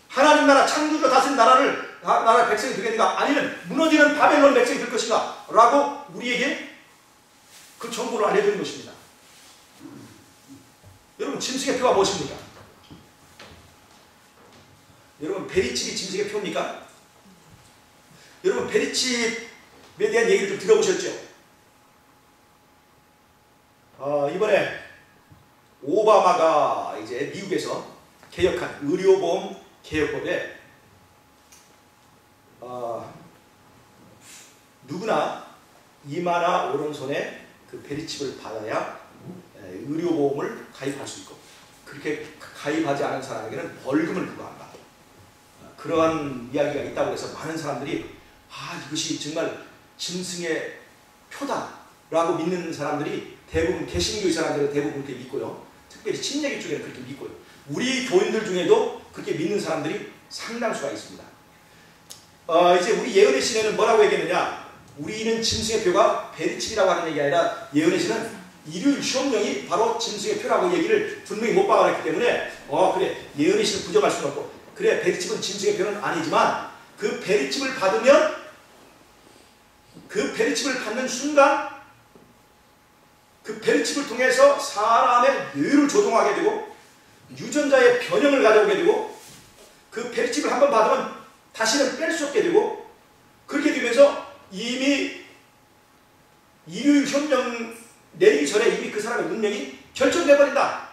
하나님 나라, 창조주 다스린 나라 백성이 되겠는가? 아니면 무너지는 바벨론 백성이 될 것인가? 라고 우리에게 그 정보를 알려주는 것입니다. 여러분, 짐승의 표가 무엇입니까? 베리칩이 짐승의 표입니까? 여러분 베리칩에 대한 얘기를 좀 들어보셨죠? 이번에 오바마가 이제 미국에서 개혁한 의료보험 개혁법에 누구나 이마나 오른손에 그 베리칩을 받아야 의료보험을 가입할 수 있고, 그렇게 가입하지 않은 사람에게는 벌금을 부과한다. 그러한 이야기가 있다고 해서 많은 사람들이 이것이 정말 짐승의 표다라고 믿는 사람들이 대부분, 개신교의 사람들은 대부분 그렇게 믿고요. 특별히 침례교 쪽에는 그렇게 믿고요. 우리 교인들 중에도 그렇게 믿는 사람들이 상당수가 있습니다. 이제 우리 예언의 시내는 뭐라고 얘기했느냐? 우리는 짐승의 표가 베리칩이라고 하는 얘기가 아니라, 예언의 시는 일요일 시험령이 바로 짐승의 표라고 얘기를 분명히 못 박아놨기 때문에 그래, 예언의 시를 부정할 수는 없고, 그래, 베리칩은 짐승의 표는 아니지만 그 베리칩을 받으면, 그 베리칩을 받는 순간 그 베리칩을 통해서 사람의 뇌를 조종하게 되고 유전자의 변형을 가져오게 되고, 그 베리칩을 한번 받으면 다시는 뺄 수 없게 되고, 그렇게 되면서 이미 일요일 현명 내리기 전에 이미 그 사람의 운명이 결정돼 버린다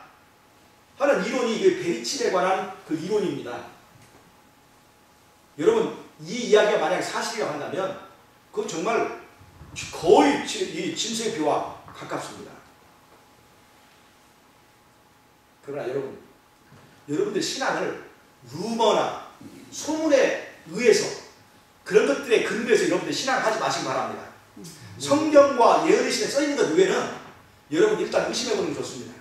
하는 이론이 베리칩에 관한 그 이론입니다. 여러분, 이 이야기가 만약 사실이라고 한다면 그건 정말 거의 이 짐승의 표와 가깝습니다. 그러나 여러분들 신앙을 루머나 소문에 의해서, 그런 것들에 근거해서 여러분들 신앙하지 마시기 바랍니다. 성경과 예언의 시에 써있는 것 외에는 여러분 일단 의심해보는 게 좋습니다.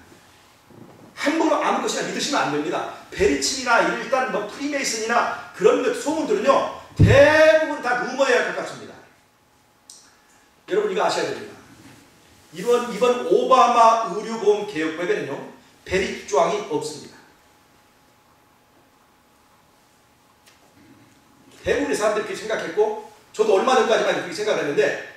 함부로 아무 것이나 믿으시면 안 됩니다. 베리칩이나 일단 프리메이슨이나 그런 것 소문들은요, 대부분 다 루머에 가깝습니다. 여러분 이거 아셔야 됩니다. 이번 오바마 의료보험 개혁법에는요, 베리칩 조항이 없습니다. 대부분의 사람들이 그렇게 생각했고, 저도 얼마 전까지만 그렇게 생각했는데,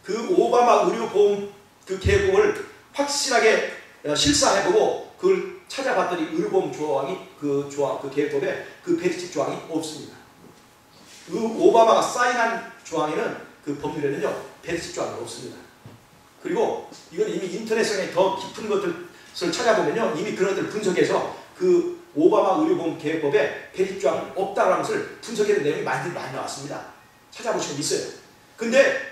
그 오바마 의료보험 그 개혁법을 확실하게 실사해보고 그걸 찾아봤더니 의료보험 조항이 그 개혁법에 그 베리칩 조항이 없습니다. 그 오바마가 사인한 조항에는, 그 법률에는요, 베리칩 조항이 없습니다. 그리고 이건 이미 인터넷상에 더 깊은 것들을 찾아보면요, 이미 그런 것들을 분석해서 그 오바마 의료보험 개혁법에 베리칩 조항이 없다는 것을 분석해낸 내용이 많이 나왔습니다. 찾아보시면 있어요. 근데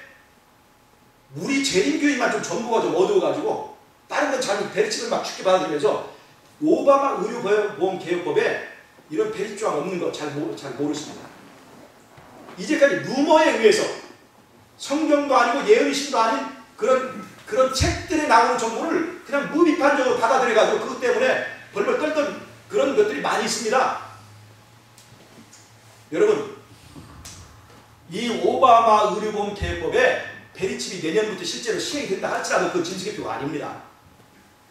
우리 재림교인만 좀 정보가 좀 어두워가지고 다른 건 잘 베리칩을 막 쉽게 받아들이면서 오바마 의료보험 개혁법에 이런 베리칩 조항 없는 거 잘 모르십니다. 이제까지 루머에 의해서, 성경도 아니고 예언의 신도 아닌 그런 책들에 나오는 정보를 그냥 무비판적으로 받아들여가지고 그것 때문에 벌벌 떨던 그런 것들이 많이 있습니다. 여러분, 이 오바마 의료보험 개혁법에 베리칩이 내년부터 실제로 시행이 된다 할지라도 그 짐승의 표가 아닙니다.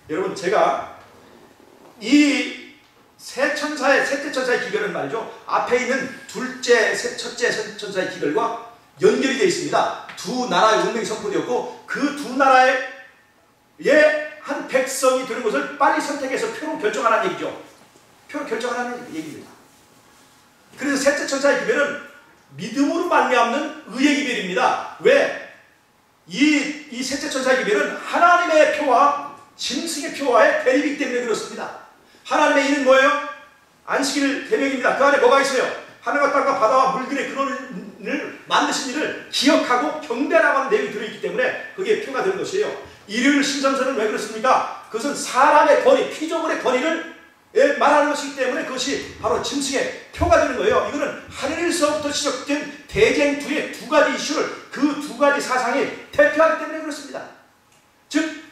여러분, 제가 이 셋째 천사의 기별은 말이죠, 앞에 있는 첫째 천사의 기별과 연결이 되어 있습니다. 두 나라의 운명이 선포되었고, 그 두 나라의 한 백성이 되는 것을 빨리 선택해서 표로 결정하라는 얘기죠. 표로 결정하라는 얘기입니다. 그래서 셋째 천사의 기별은 믿음으로 말미암는 의의 기별입니다. 왜? 이 셋째 천사의 기별은 하나님의 표와 짐승의 표와의 대립이기 때문에 그렇습니다. 하나님의 일은 뭐예요? 안식일 계명입니다. 그 안에 뭐가 있어요? 하늘과 땅과 바다와 물들의 근원을 만드신 일을 기억하고 경배하라는 내용이 들어있기 때문에 그게 표가 되는 것이에요. 일요일 신성서는 왜 그렇습니까? 그것은 사람의 권위, 피조물의 권위를 말하는 것이기 때문에 그것이 바로 짐승의 표가 되는 거예요. 이거는 하늘에서부터 시작된 대쟁투의 두 가지 이슈를, 그 두 가지 사상이 대표하기 때문에 그렇습니다. 즉,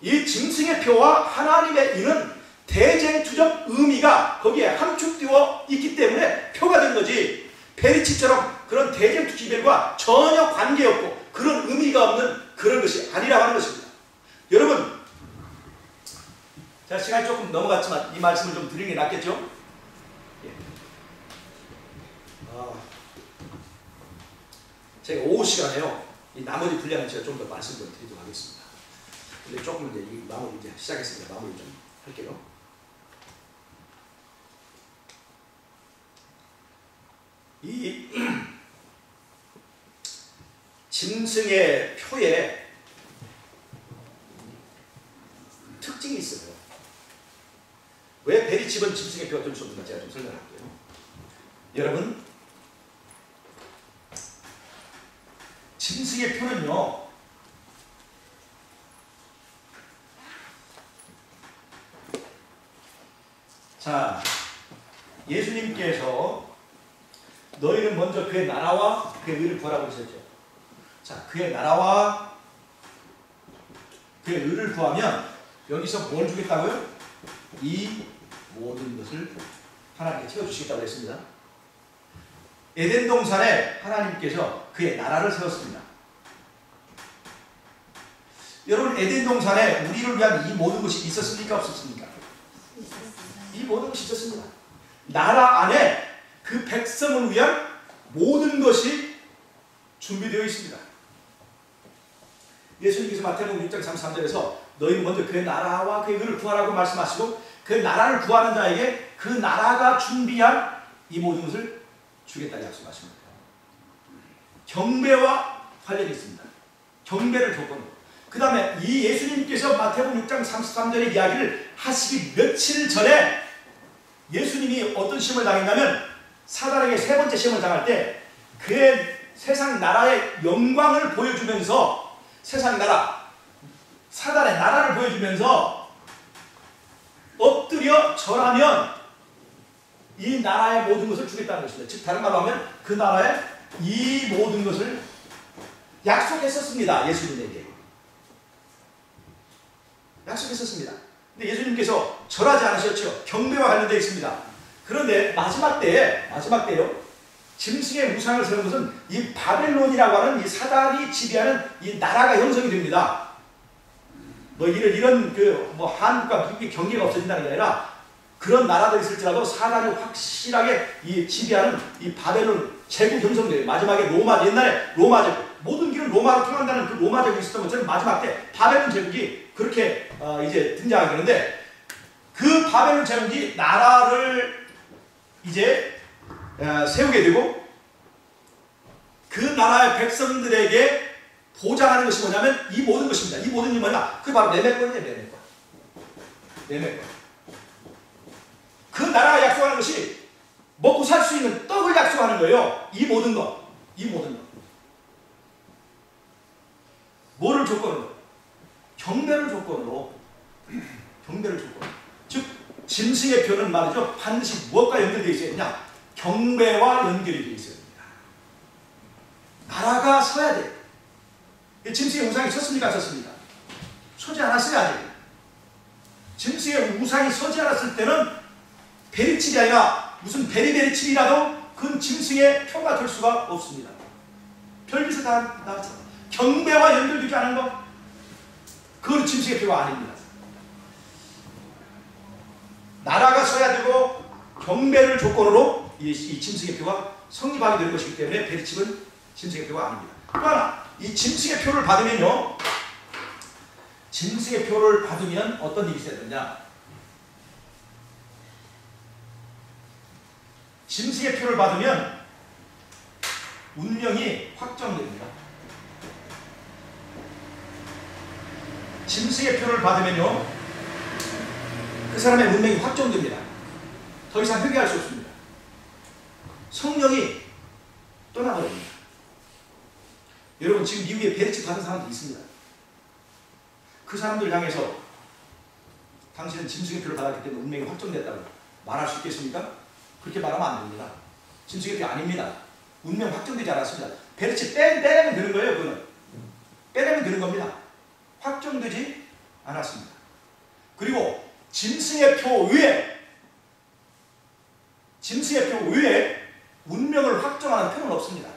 이 짐승의 표와 하나님의 이는 대쟁투적 의미가 거기에 함축되어 있기 때문에 표가 된 거지, 베리칩처럼 그런 대쟁투 기별과 전혀 관계없고 그런 의미가 없는 그런 것이 아니라고 하는 것입니다. 여러분, 자, 시간이 조금 넘어갔지만 이 말씀을 좀 드리는 게 낫겠죠? 제가 오후 시간에요, 이 나머지 분량은 제가 좀 더 말씀 좀 드리도록 하겠습니다. 근데 조금 이제 이 마무리 이제 시작했으니까 마무리 좀 할게요. 이 짐승의 표에 특징이 있어요. 왜 베리칩은 짐승의 표가 될 수 없는가 제가 좀 설명할게요. 여러분, 짐승의 표는요, 자, 예수님께서 너희는 먼저 그의 나라와 그의 의를 구하라고 하셨죠. 자, 그의 나라와 그의 의를 구하면 여기서 뭘 주겠다고요? 이 모든 것을 하나님께 채워주시겠다고 했습니다. 에덴 동산에 하나님께서 그의 나라를 세웠습니다. 여러분, 에덴 동산에 우리를 위한 이 모든 것이 있었습니까? 없었습니까? 이 모든 것이 있었습니다. 나라 안에 그 백성을 위한 모든 것이 준비되어 있습니다. 예수님께서 마태복음 6장 33절에서 너희는 먼저 그의 나라와 그의 의를 구하라고 말씀하시고 그 나라를 구하는 자에게 그 나라가 준비한 이 모든 것을 주겠다고 약속하십니다. 경배와 관련이 있습니다. 경배를 조건으로. 그 다음에 이 예수님께서 마태복음 6장 33절의 이야기를 하시기 며칠 전에 예수님이 어떤 시험을 당했냐면 사단에게 세 번째 시험을 당할 때 그의 세상 나라의 영광을 보여주면서 세상 나라, 사단의 나라를 보여주면서 엎드려 절하면 이 나라의 모든 것을 주겠다는 것입니다. 즉 다른 말로 하면 그 나라의 이 모든 것을 약속했었습니다. 예수님에게 약속했었습니다. 근데 예수님께서 절하지 않으셨죠. 경배와 관련되어 있습니다. 그런데 마지막 때요, 짐승의 우상을 세운 것은 이 바벨론이라고 하는 이 사단이 지배하는 이 나라가 형성이 됩니다. 뭐 이런 한국과 미국의 경계가 없어진다는 게 아니라 그런 나라들이 있을지라도 사단이 확실하게 이 지배하는 이 바벨론 제국 형성돼요. 마지막에 옛날에 로마제국, 모든 길은 로마로 통한다는 그 로마제국이 있었던 것처럼 마지막 때 바벨론 제국이 그렇게 이제 등장하게 되는데 그 바벨론 제국이 나라를 이제 세우게 되고 그 나라의 백성들에게 보장하는 것이 뭐냐면 이 모든 것입니다. 이 모든 게 뭐냐? 그게 바로 매매권이에요. 매매권. 그 나라가 약속하는 것이 먹고 살 수 있는 떡을 약속하는 거예요. 이 모든 것. 뭐를 조건으로? 경배를 조건으로. 즉 짐승의 표는 말이죠. 반드시 무엇과 연결되어 있어야 되냐? 경배와 연결이 되어 있어야 됩니다. 나라가 서야 돼. 짐승의 우상이 섰습니까? 안 섰습니까? 서지 않았어요. 아직. 짐승의 우상이 서지 않았을 때는 베리칩이 아니라 무슨 베리베리칩이라도 그건 짐승의 표가 될 수가 없습니다. 별짓을 다 나왔죠. 경배와 연결되지 않은 것, 그건 짐승의 표가 아닙니다. 나라가 서야 되고 경배를 조건으로 이 짐승의 표가 성립하게 되는 것이기 때문에 베리칩은 짐승의 표가 아닙니다. 또 하나, 이 짐승의 표를 받으면요, 짐승의 표를 받으면 어떤 일이 있어야 되냐? 짐승의 표를 받으면 운명이 확정됩니다. 짐승의 표를 받으면요, 그 사람의 운명이 확정됩니다. 더 이상 회개할 수 없습니다. 성령이 떠나버립니다. 여러분, 지금 미국에 베리칩 받은 사람들이 있습니다. 그 사람들 향해서 당신은 짐승의 표를 받았기 때문에 운명이 확정됐다고 말할 수 있겠습니까? 그렇게 말하면 안 됩니다. 짐승의 표 아닙니다. 운명 확정되지 않았습니다. 베리칩 빼내면 되는 거예요. 그거는 빼내면 되는 겁니다. 확정되지 않았습니다. 그리고 짐승의 표 외에 운명을 확정하는 표는 없습니다.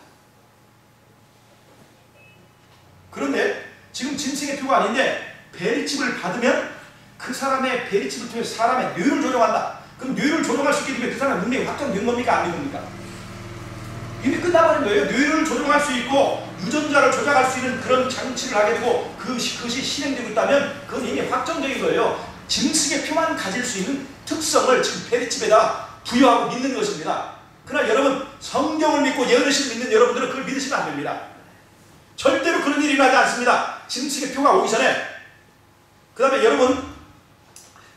그런데 지금 짐승의 표가 아닌데 베리칩을 받으면 그 사람의 베리칩을 통해서 사람의 뇌를 조종한다. 그럼 뇌를 조종할 수 있게 되면 그 사람의 운명이 확정된 겁니까? 안 된 겁니까? 이미 끝나버린 거예요. 뇌를 조종할 수 있고 유전자를 조작할 수 있는 그런 장치를 하게 되고 그것이 실행되고 있다면 그건 이미 확정적인 거예요. 짐승의 표만 가질 수 있는 특성을 지금 베리칩에다 부여하고 믿는 것입니다. 그러나 여러분 성경을 믿고 예언의식을 믿는 여러분들은 그걸 믿으시면 안 됩니다. 절대로 그런 일이 일어나지 않습니다. 짐승의 표가 오기 전에. 그 다음에 여러분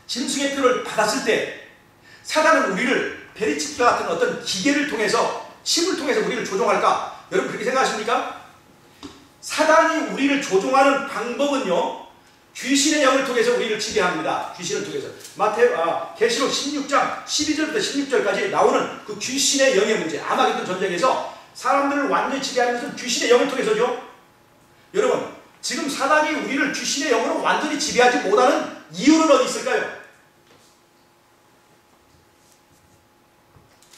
짐승의 표를 받았을 때 사단은 우리를 베리치과 같은 어떤 기계를 통해서 칩을 통해서 우리를 조종할까? 여러분 그렇게 생각하십니까? 사단이 우리를 조종하는 방법은요 귀신의 영을 통해서 우리를 지배합니다. 귀신을 통해서 계시록 16장 12절부터 16절까지 나오는 그 귀신의 영의 문제, 아마겟돈 전쟁에서 사람들을 완전히 지배하는 것은 귀신의 영을 통해서죠. 여러분 지금 사단이 우리를 귀신의 영으로 완전히 지배하지 못하는 이유는 어디 있을까요?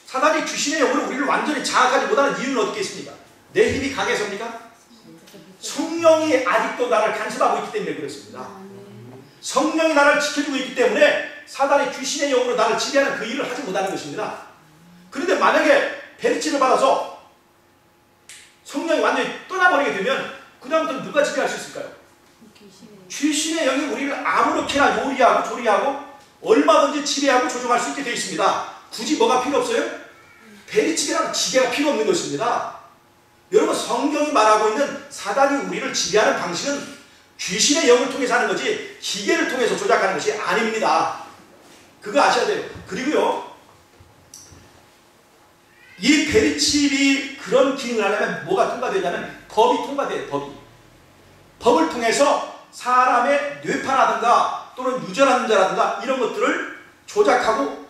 사단이 귀신의 영으로 우리를 완전히 장악하지 못하는 이유는 어떻게 있습니까? 내 힘이 강해서입니까? 성령이 아직도 나를 간섭하고 있기 때문에 그렇습니다. 성령이 나를 지켜주고 있기 때문에 사단이 귀신의 영으로 나를 지배하는 그 일을 하지 못하는 것입니다. 그런데 만약에 베리치를 받아서 성령이 완전히 떠나버리게 되면 그 다음부터 누가 지배할 수 있을까요? 귀신의 영이 우리를 아무렇게나 요리하고 조리하고 얼마든지 지배하고 조종할 수 있게 되어 있습니다. 굳이 뭐가 필요 없어요? 베리치기라는 지배가 필요 없는 것입니다. 여러분 성경이 말하고 있는 사단이 우리를 지배하는 방식은 귀신의 영을 통해서 하는 거지 기계를 통해서 조작하는 것이 아닙니다. 그거 아셔야 돼요. 그리고요 이 베리칩이 그런 기능을 하려면 뭐가 통과되냐면 법이 통과돼요. 법을 통해서 사람의 뇌파라든가 또는 유전자라든가 이런 것들을 조작하고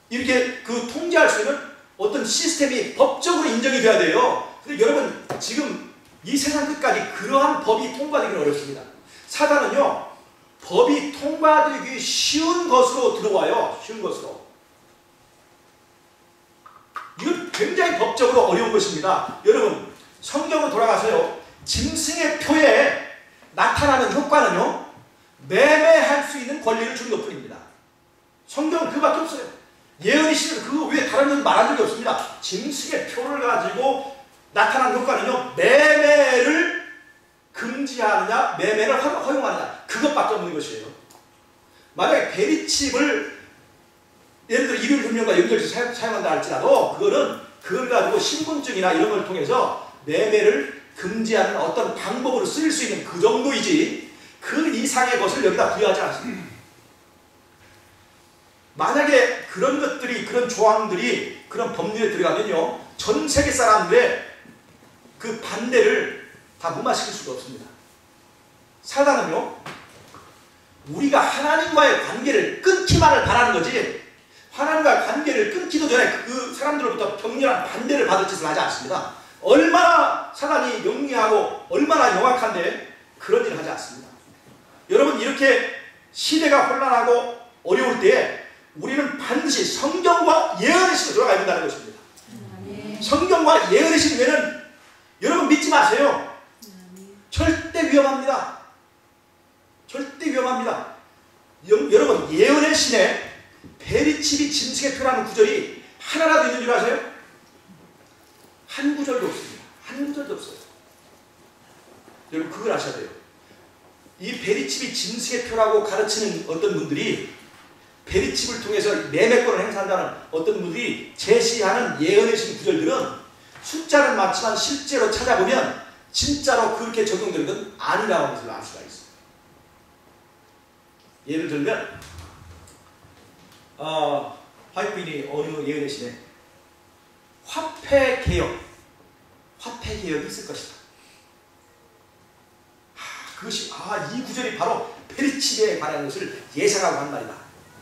이렇게 통제할 수 있는 어떤 시스템이 법적으로 인정이 돼야 돼요. 근데 여러분 지금 이 세상 끝까지 그러한 법이 통과되기는 어렵습니다. 사단은요 법이 통과되기 쉬운 것으로 들어와요. 쉬운 것으로. 이건 굉장히 법적으로 어려운 것입니다. 여러분 성경으로 돌아가서요 짐승의 표에 나타나는 효과는요 매매할 수 있는 권리를 주는 것뿐입니다. 성경은 그밖에 없어요. 예언이시는 그 외에 다른 건 말한 적이 없습니다. 짐승의 표를 가지고 나타나는 효과는요 매매를 금지하느냐 매매를 허용하느냐 그것밖에 없는 것이에요. 만약에 베리칩을 예를 들어 일요일훈련과 연결해서 사용한다 할지라도 그걸 가지고 신분증이나 이런 걸 통해서 매매를 금지하는 어떤 방법으로 쓰일 수 있는 그 정도이지 그 이상의 것을 여기다 부여하지 않습니다. 만약에 그런 것들이 그런 조항들이 그런 법률에 들어가면요 전 세계 사람들의 그 반대를 다 무마시킬 수가 없습니다. 사단은요 우리가 하나님과의 관계를 끊기만을 바라는 거지 하나님과의 관계를 끊기도 전에 그 사람들로부터 격렬한 반대를 받을 짓을 하지 않습니다. 얼마나 사단이 영리하고 얼마나 영악한데 그런 일을 하지 않습니다. 여러분 이렇게 시대가 혼란하고 어려울 때에 우리는 반드시 성경과 예언의 식으로 돌아가야 된다는 것입니다. 성경과 예언의 식 외에는 여러분 믿지 마세요. 절대 위험합니다. 절대 위험합니다. 여러분 예언의 신에 베리칩이 짐승의 표라는 구절이 하나라도 있는 줄 아세요? 한 구절도 없습니다. 한 구절도 없어요. 여러분 그걸 아셔야 돼요. 이 베리칩이 짐승의 표라고 가르치는 어떤 분들이 베리칩을 통해서 매매권을 행사한다는 어떤 분들이 제시하는 예언의 신 구절들은 숫자는 맞지만 실제로 찾아보면 진짜로 그렇게 적용되는 건 아니라는 것을 알 수가 있어요. 예를 들면 화이트인이 어느 예언의 신에 화폐 개혁이 있을 것이다. 그것이 이 구절이 바로 베리칩에 관한 것을 예상하고 한 말이다.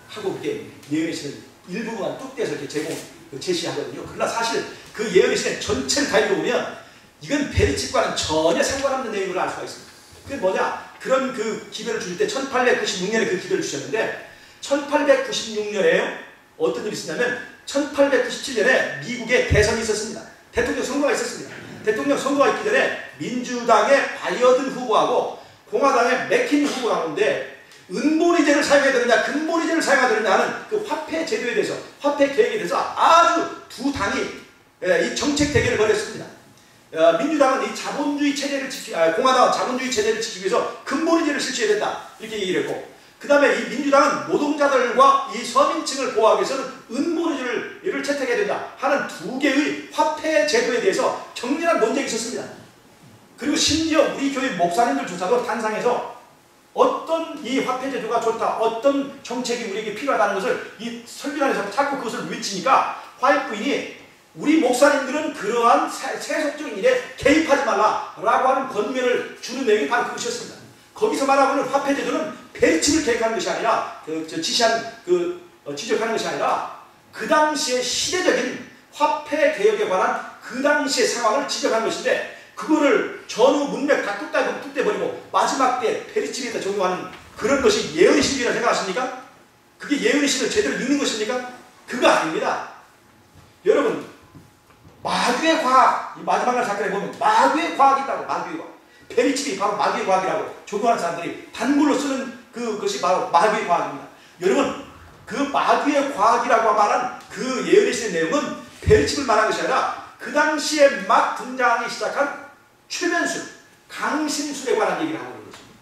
하고 그게 예언의 신을 일부만 뚝 떼서 이렇게 제시하거든요. 그러나 사실 그 예언의 신의 전체를 다 읽어보면 이건 베리칩과는 전혀 상관없는 내용을 알 수가 있습니다. 그게 뭐냐? 그런 그 기별을 주실 때 1896년에 그 기별을 주셨는데 1896년에 어떤 일이 있었냐면 1897년에 미국에 대선이 있었습니다. 대통령 선거가 있었습니다. 대통령 선거가 있기 전에 민주당의 바이든 후보하고 공화당의 맥킨 후보가 나오는데 은본위제를 사용해야 되느냐 금본위제를 사용해야 되느냐 하는 그 화폐 제도에 대해서 화폐 계획에 대해서 아주 두 당이 이 정책 대결을 벌였습니다. 민주당은 이 자본주의 체제를 공화당은 자본주의 체제를 지키기 위해서 금본위제를 실시해야 된다 이렇게 얘기를 했고 그 다음에 이 민주당은 노동자들과 이 서민층을 보호하기 위해서는 은보르주를 채택해야 된다 하는 두 개의 화폐 제도에 대해서 격렬한 논쟁이 있었습니다. 그리고 심지어 우리 교회 목사님들조차도 탄상해서 어떤 이 화폐 제도가 좋다, 어떤 정책이 우리에게 필요하다는 것을 이 설교단에서 자꾸 그것을 외치니까 화익부인이 우리 목사님들은 그러한 세속적인 일에 개입하지 말라라고 하는 권면을 주는 내용이 바로 그것이었습니다. 거기서 말하고는 화폐 제도는 폐지를 계획하는 것이 아니라 지적하는 것이 아니라 그 당시의 시대적인 화폐 개혁에 관한 그 당시의 상황을 지적하는 것인데 그거를 전후 문맥 다 뚝떼버리고 마지막 때 페리치비에다 적용하는 그런 것이 예언의 신비라고 생각하십니까? 그게 예언의 신을 제대로 읽는 것입니까? 그거 아닙니다. 여러분 마귀의 과학, 이 마지막 날 사건에 보면 마귀의 과학이 있다고. 마귀의 과학. 페리치비 바로 마귀의 과학이라고 조교하는 사람들이 단골로 쓰는 그것이 바로 마귀의 과학입니다. 여러분 그 마귀의 과학이라고 말한 그 예언의 신의 내용은 페리치비를 말한 것이 아니라 그 당시에 막 등장하기 시작한 최면술, 강신술에 관한 얘기를 하고 있는 것입니다.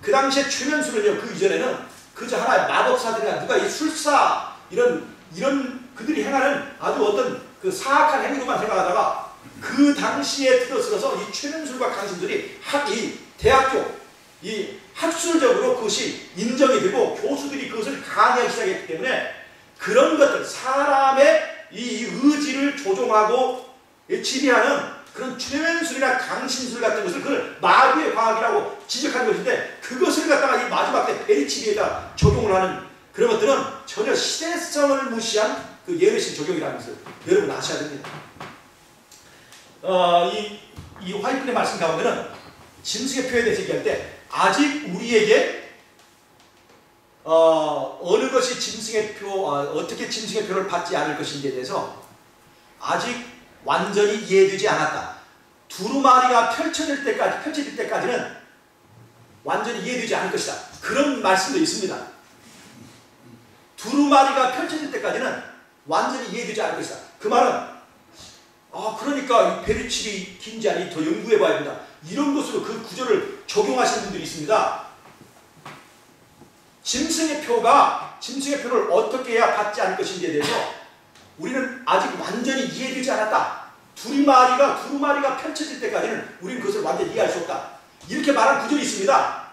그 당시에 최면술은요, 그 이전에는 그저 하나의 마법사들이나 누가 이 술사 이런 그들이 행하는 아주 어떤 그 사악한 행위로만 생각하다가 그 당시에 들어서서 이 최면술과 강신술이 이 대학교 이 학술적으로 그것이 인정이 되고 교수들이 그것을 강의하기 시작했기 때문에 그런 것들 사람의 이 의지를 조종하고 지배하는 그런 최면술이나 강신술 같은 것을 그걸 마귀의 과학이라고 지적하는 것인데 그것을 갖다가 이 마지막 때 페리치비에다 적용을 하는 그런 것들은 전혀 시대성을 무시한 그 예언의 적용이라는 것을 여러분 아셔야 됩니다. 이 화이트의 말씀 가운데는 짐승의 표에 대해서 얘기할 때 아직 우리에게 어느 것이 짐승의 표, 어떻게 짐승의 표를 받지 않을 것인지에 대해서 아직 완전히 이해되지 않았다. 두루마리가 펼쳐질 때까지는 완전히 이해되지 않을 것이다. 그런 말씀도 있습니다. 두루마리가 펼쳐질 때까지는 완전히 이해되지 않을 것이다. 그 말은 그러니까 이 페리치비 긴지 아니 더 연구해 봐야 된다. 이런 것으로 그 구조를 적용하시는 분들이 있습니다. 짐승의 표를 어떻게 해야 받지 않을 것인지에 대해서 우리는 아직 완전히 이해되지 않았다. 두루마리가 펼쳐질 때까지는 우리는 그것을 완전히 이해할 수 없다. 이렇게 말한 구절이 있습니다.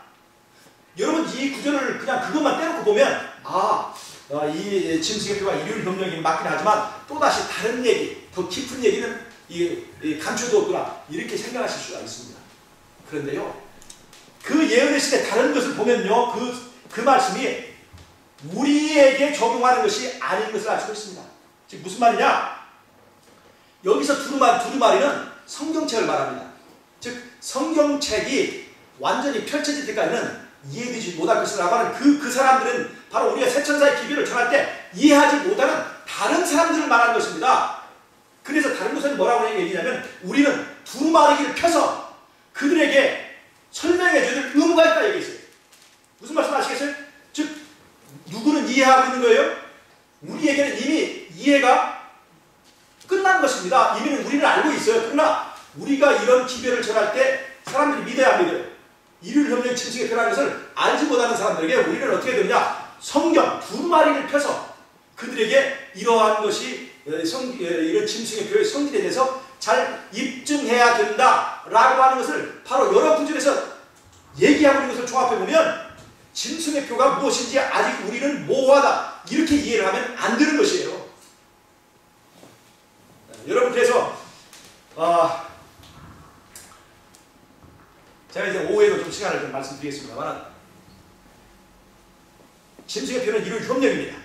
여러분 이 구절을 그냥 그것만 떼놓고 보면 이 짐승의 표가 일요일 법령이 맞긴 하지만 또다시 다른 얘기, 더 깊은 얘기는 감춰두었구나 이렇게 생각하실 수가 있습니다. 그런데요 그 예언의 시대 다른 것을 보면요 그 말씀이 우리에게 적용하는 것이 아닌 것을 알 수 있습니다. 즉 무슨 말이냐? 여기서 두루마리는 성경책을 말합니다. 즉 성경책이 완전히 펼쳐질 때까지는 이해되지 못할 것이라고 하는 그 사람들은 바로 우리가 새천사의 기별을 전할 때 이해하지 못하는 다른 사람들을 말하는 것입니다. 그래서 다른 곳에는 뭐라고 얘기냐면 우리는 두루마리기를 펴서 그들에게 설명해 줄 의무가 있다 얘기했어요. 무슨 말씀 아시겠어요? 즉 누구는 이해하고 있는 거예요? 우리에게는 이미 이해가 끝난 것입니다. 이미는 우리는 알고 있어요. 그러나 우리가 이런 기별을 전할 때 사람들이 믿어야 믿어요. 일요일 협령 짐승의 표라는 것을 알지 못하는 사람들에게 우리는 어떻게 되느냐? 성경 두루마리를 펴서 그들에게 이러한 것이 이런 짐승의 표의 성질에 대해서 잘 입증해야 된다라고 하는 것을 바로 여러 구절에서 얘기하고 있는 것을 종합해보면 짐승의 표가 무엇인지 아직 우리는 모호하다 이렇게 이해를 하면 안 되는 것이에요. 여러분 그래서 제가 이제 오후에도 좀 시간을 좀 말씀드리겠습니다만 짐승의 표는 일요일 협력입니다.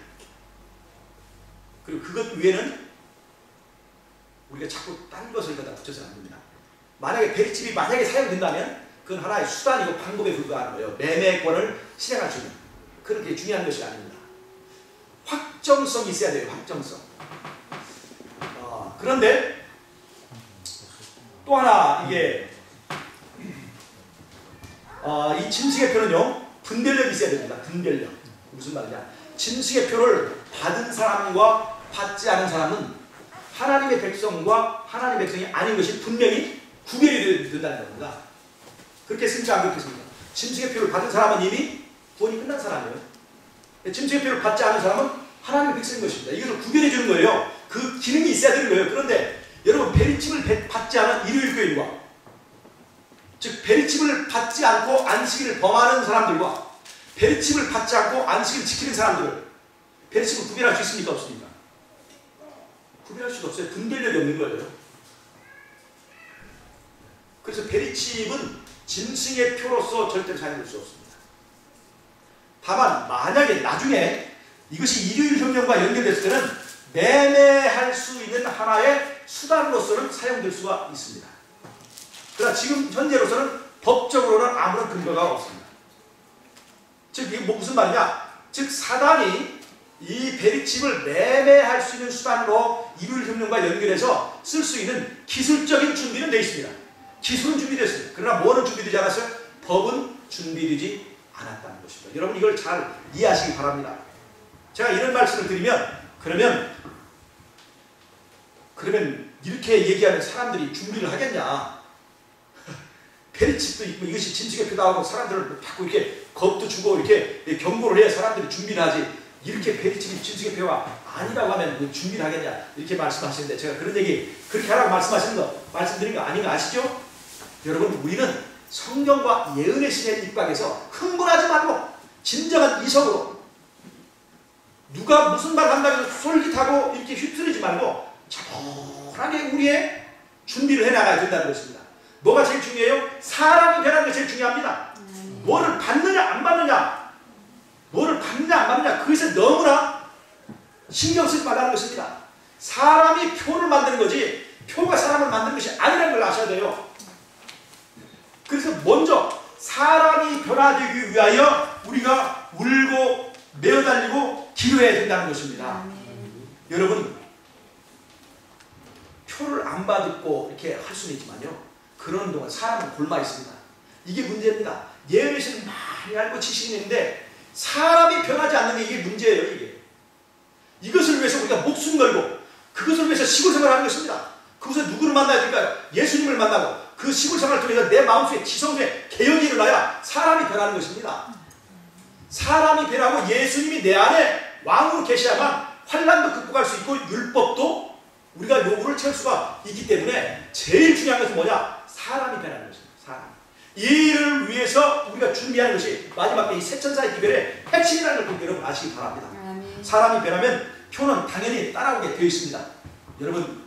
그리고 그것 외에는 우리가 자꾸 딴 것을 갖다 붙여서는 안 됩니다. 만약에 페리칩이 만약에 사용된다면 그건 하나의 수단이고 방법에 불과한 거예요. 매매권을 실행할 수 있는. 그렇게 중요한 것이 아닙니다. 확정성이 있어야 돼요. 확정성. 그런데 또 하나 이게 이 짐승의 표는요 분별력이 있어야 됩니다. 분별력. 무슨 말이냐? 짐승의 표를 받은 사람과 받지 않은 사람은 하나님의 백성과 하나님의 백성이 아닌 것이 분명히 구별이 된다는 겁니다. 그렇게 씁니까? 안 그렇게 씁니까? 짐승의 표를 받은 사람은 이미 구원이 끝난 사람이에요. 짐승의 표를 받지 않은 사람은 하나님의 백성인 것입니다. 이것을 구별해 주는 거예요. 그 기능이 있어야 되는 거예요. 그런데 여러분, 베리침을 받지 않은 일요일교인과, 즉 베리침을 받지 않고 안식일을 범하는 사람들과 베리침을 받지 않고 안식일을 지키는 사람들을, 베리침을 구별할 수 있습니까? 없습니까? 구별할 수가 없어요. 분별력이 없는 거예요. 그래서 베리침은 짐승의 표로서 절대 사용될 수 없습니다. 다만 만약에 나중에 이것이 일요일 혁명과 연결됐을 때는 매매할 수 있는 하나의 수단으로서는 사용될 수가 있습니다. 그러나 지금 현재로서는 법적으로는 아무런 근거가 없습니다. 즉 이게 무슨 말이냐? 즉 사단이 이 베리침을 매매할 수 있는 수단으로 일요일 혁명과 연결해서 쓸 수 있는 기술적인 준비는 되어 있습니다. 기술은 준비됐습니다. 그러나 뭐는 준비되지 않았어요? 법은 준비되지 않았다는 것입니다. 여러분 이걸 잘 이해하시기 바랍니다. 제가 이런 말씀을 드리면 그러면 이렇게 얘기하는 사람들이 준비를 하겠냐? 베리칩도 있고 이것이 짐승의 표다 하고 사람들을 자꾸 이렇게 겁도 주고 이렇게 경고를 해야 사람들이 준비를 하지, 이렇게 베리칩이 짐승의 표가 아니라고 하면 준비를 하겠냐? 이렇게 말씀하시는데 제가 그런 얘기 그렇게 하라고 말씀드린 거 아닌 거 아시죠? 여러분 우리는 성경과 예언의 신에 입각해서 흥분하지 말고 진정한 이성으로, 누가 무슨 말 한다고 해서 솔깃하고 이렇게 휘두르지 말고 차분하게 우리의 준비를 해나가야 된다는 것입니다. 뭐가 제일 중요해요? 사람이 변하는 게 제일 중요합니다. 뭐를 받느냐 안 받느냐, 뭐를 받느냐 안 받느냐, 그것에 너무나 신경 쓰지 말라는 것입니다. 사람이 표를 만드는 거지 표가 사람을 만드는 것이 아니라는 걸 아셔야 돼요. 그래서 먼저 사람이 변화되기 위하여 우리가 울고 매어달리고 기도해야 된다는 것입니다. 여러분 표를 안 받고 이렇게 할 수는 있지만요, 그러는 동안 사람은 굶어 있습니다. 이게 문제입니다. 예언의 신은 많이 알고 지식이 있는데 사람이 변하지 않는 게 이게 문제예요. 이것을 위해서 우리가 목숨 걸고 그것을 위해서 시골 생활을 하는 것입니다. 그것을 누구를 만나야 될까요? 예수님을 만나고 그 시골 생활을 통해서 내 마음속에 지성에 개혁이 일어나야 사람이 변하는 것입니다. 사람이 변하고 예수님이 내 안에 왕으로 계셔야만 환난도 극복할 수 있고 율법도 우리가 요구를 채울 수가 있기 때문에 제일 중요한 것은 뭐냐? 사람이 변하는 것입니다. 사람. 이 일을 위해서 우리가 준비하는 것이 마지막 때 이 세천사의 기별의 핵심이라는 걸 여러분 아시기 바랍니다. 사람이 변하면 표는 당연히 따라오게 되어 있습니다. 여러분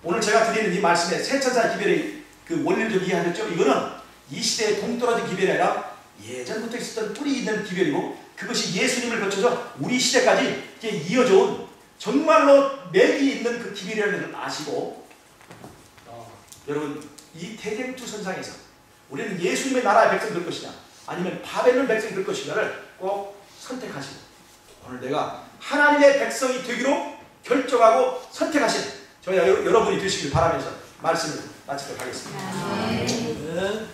오늘 제가 드리는 이 말씀에 세천사의 기별의 그 원리를 좀 이해하셨죠? 이거는 이 시대의 동떨어진 기별이 아니라 예전부터 있었던 뿌리 있는 기별이고, 그것이 예수님을 거쳐서 우리 시대까지 이렇게 이어져 온 정말로 맥이 있는 그 기별이라는 것을 아시고, 여러분 이 대쟁투선상에서 우리는 예수님의 나라의 백성이 될 것이냐 아니면 바벨론 백성이 될 것이냐를 꼭 선택하시고, 오늘 내가 하나님의 백성이 되기로 결정하고 선택하신 저희 여러분이 되시길 바라면서 말씀을 마치도록 하겠습니다.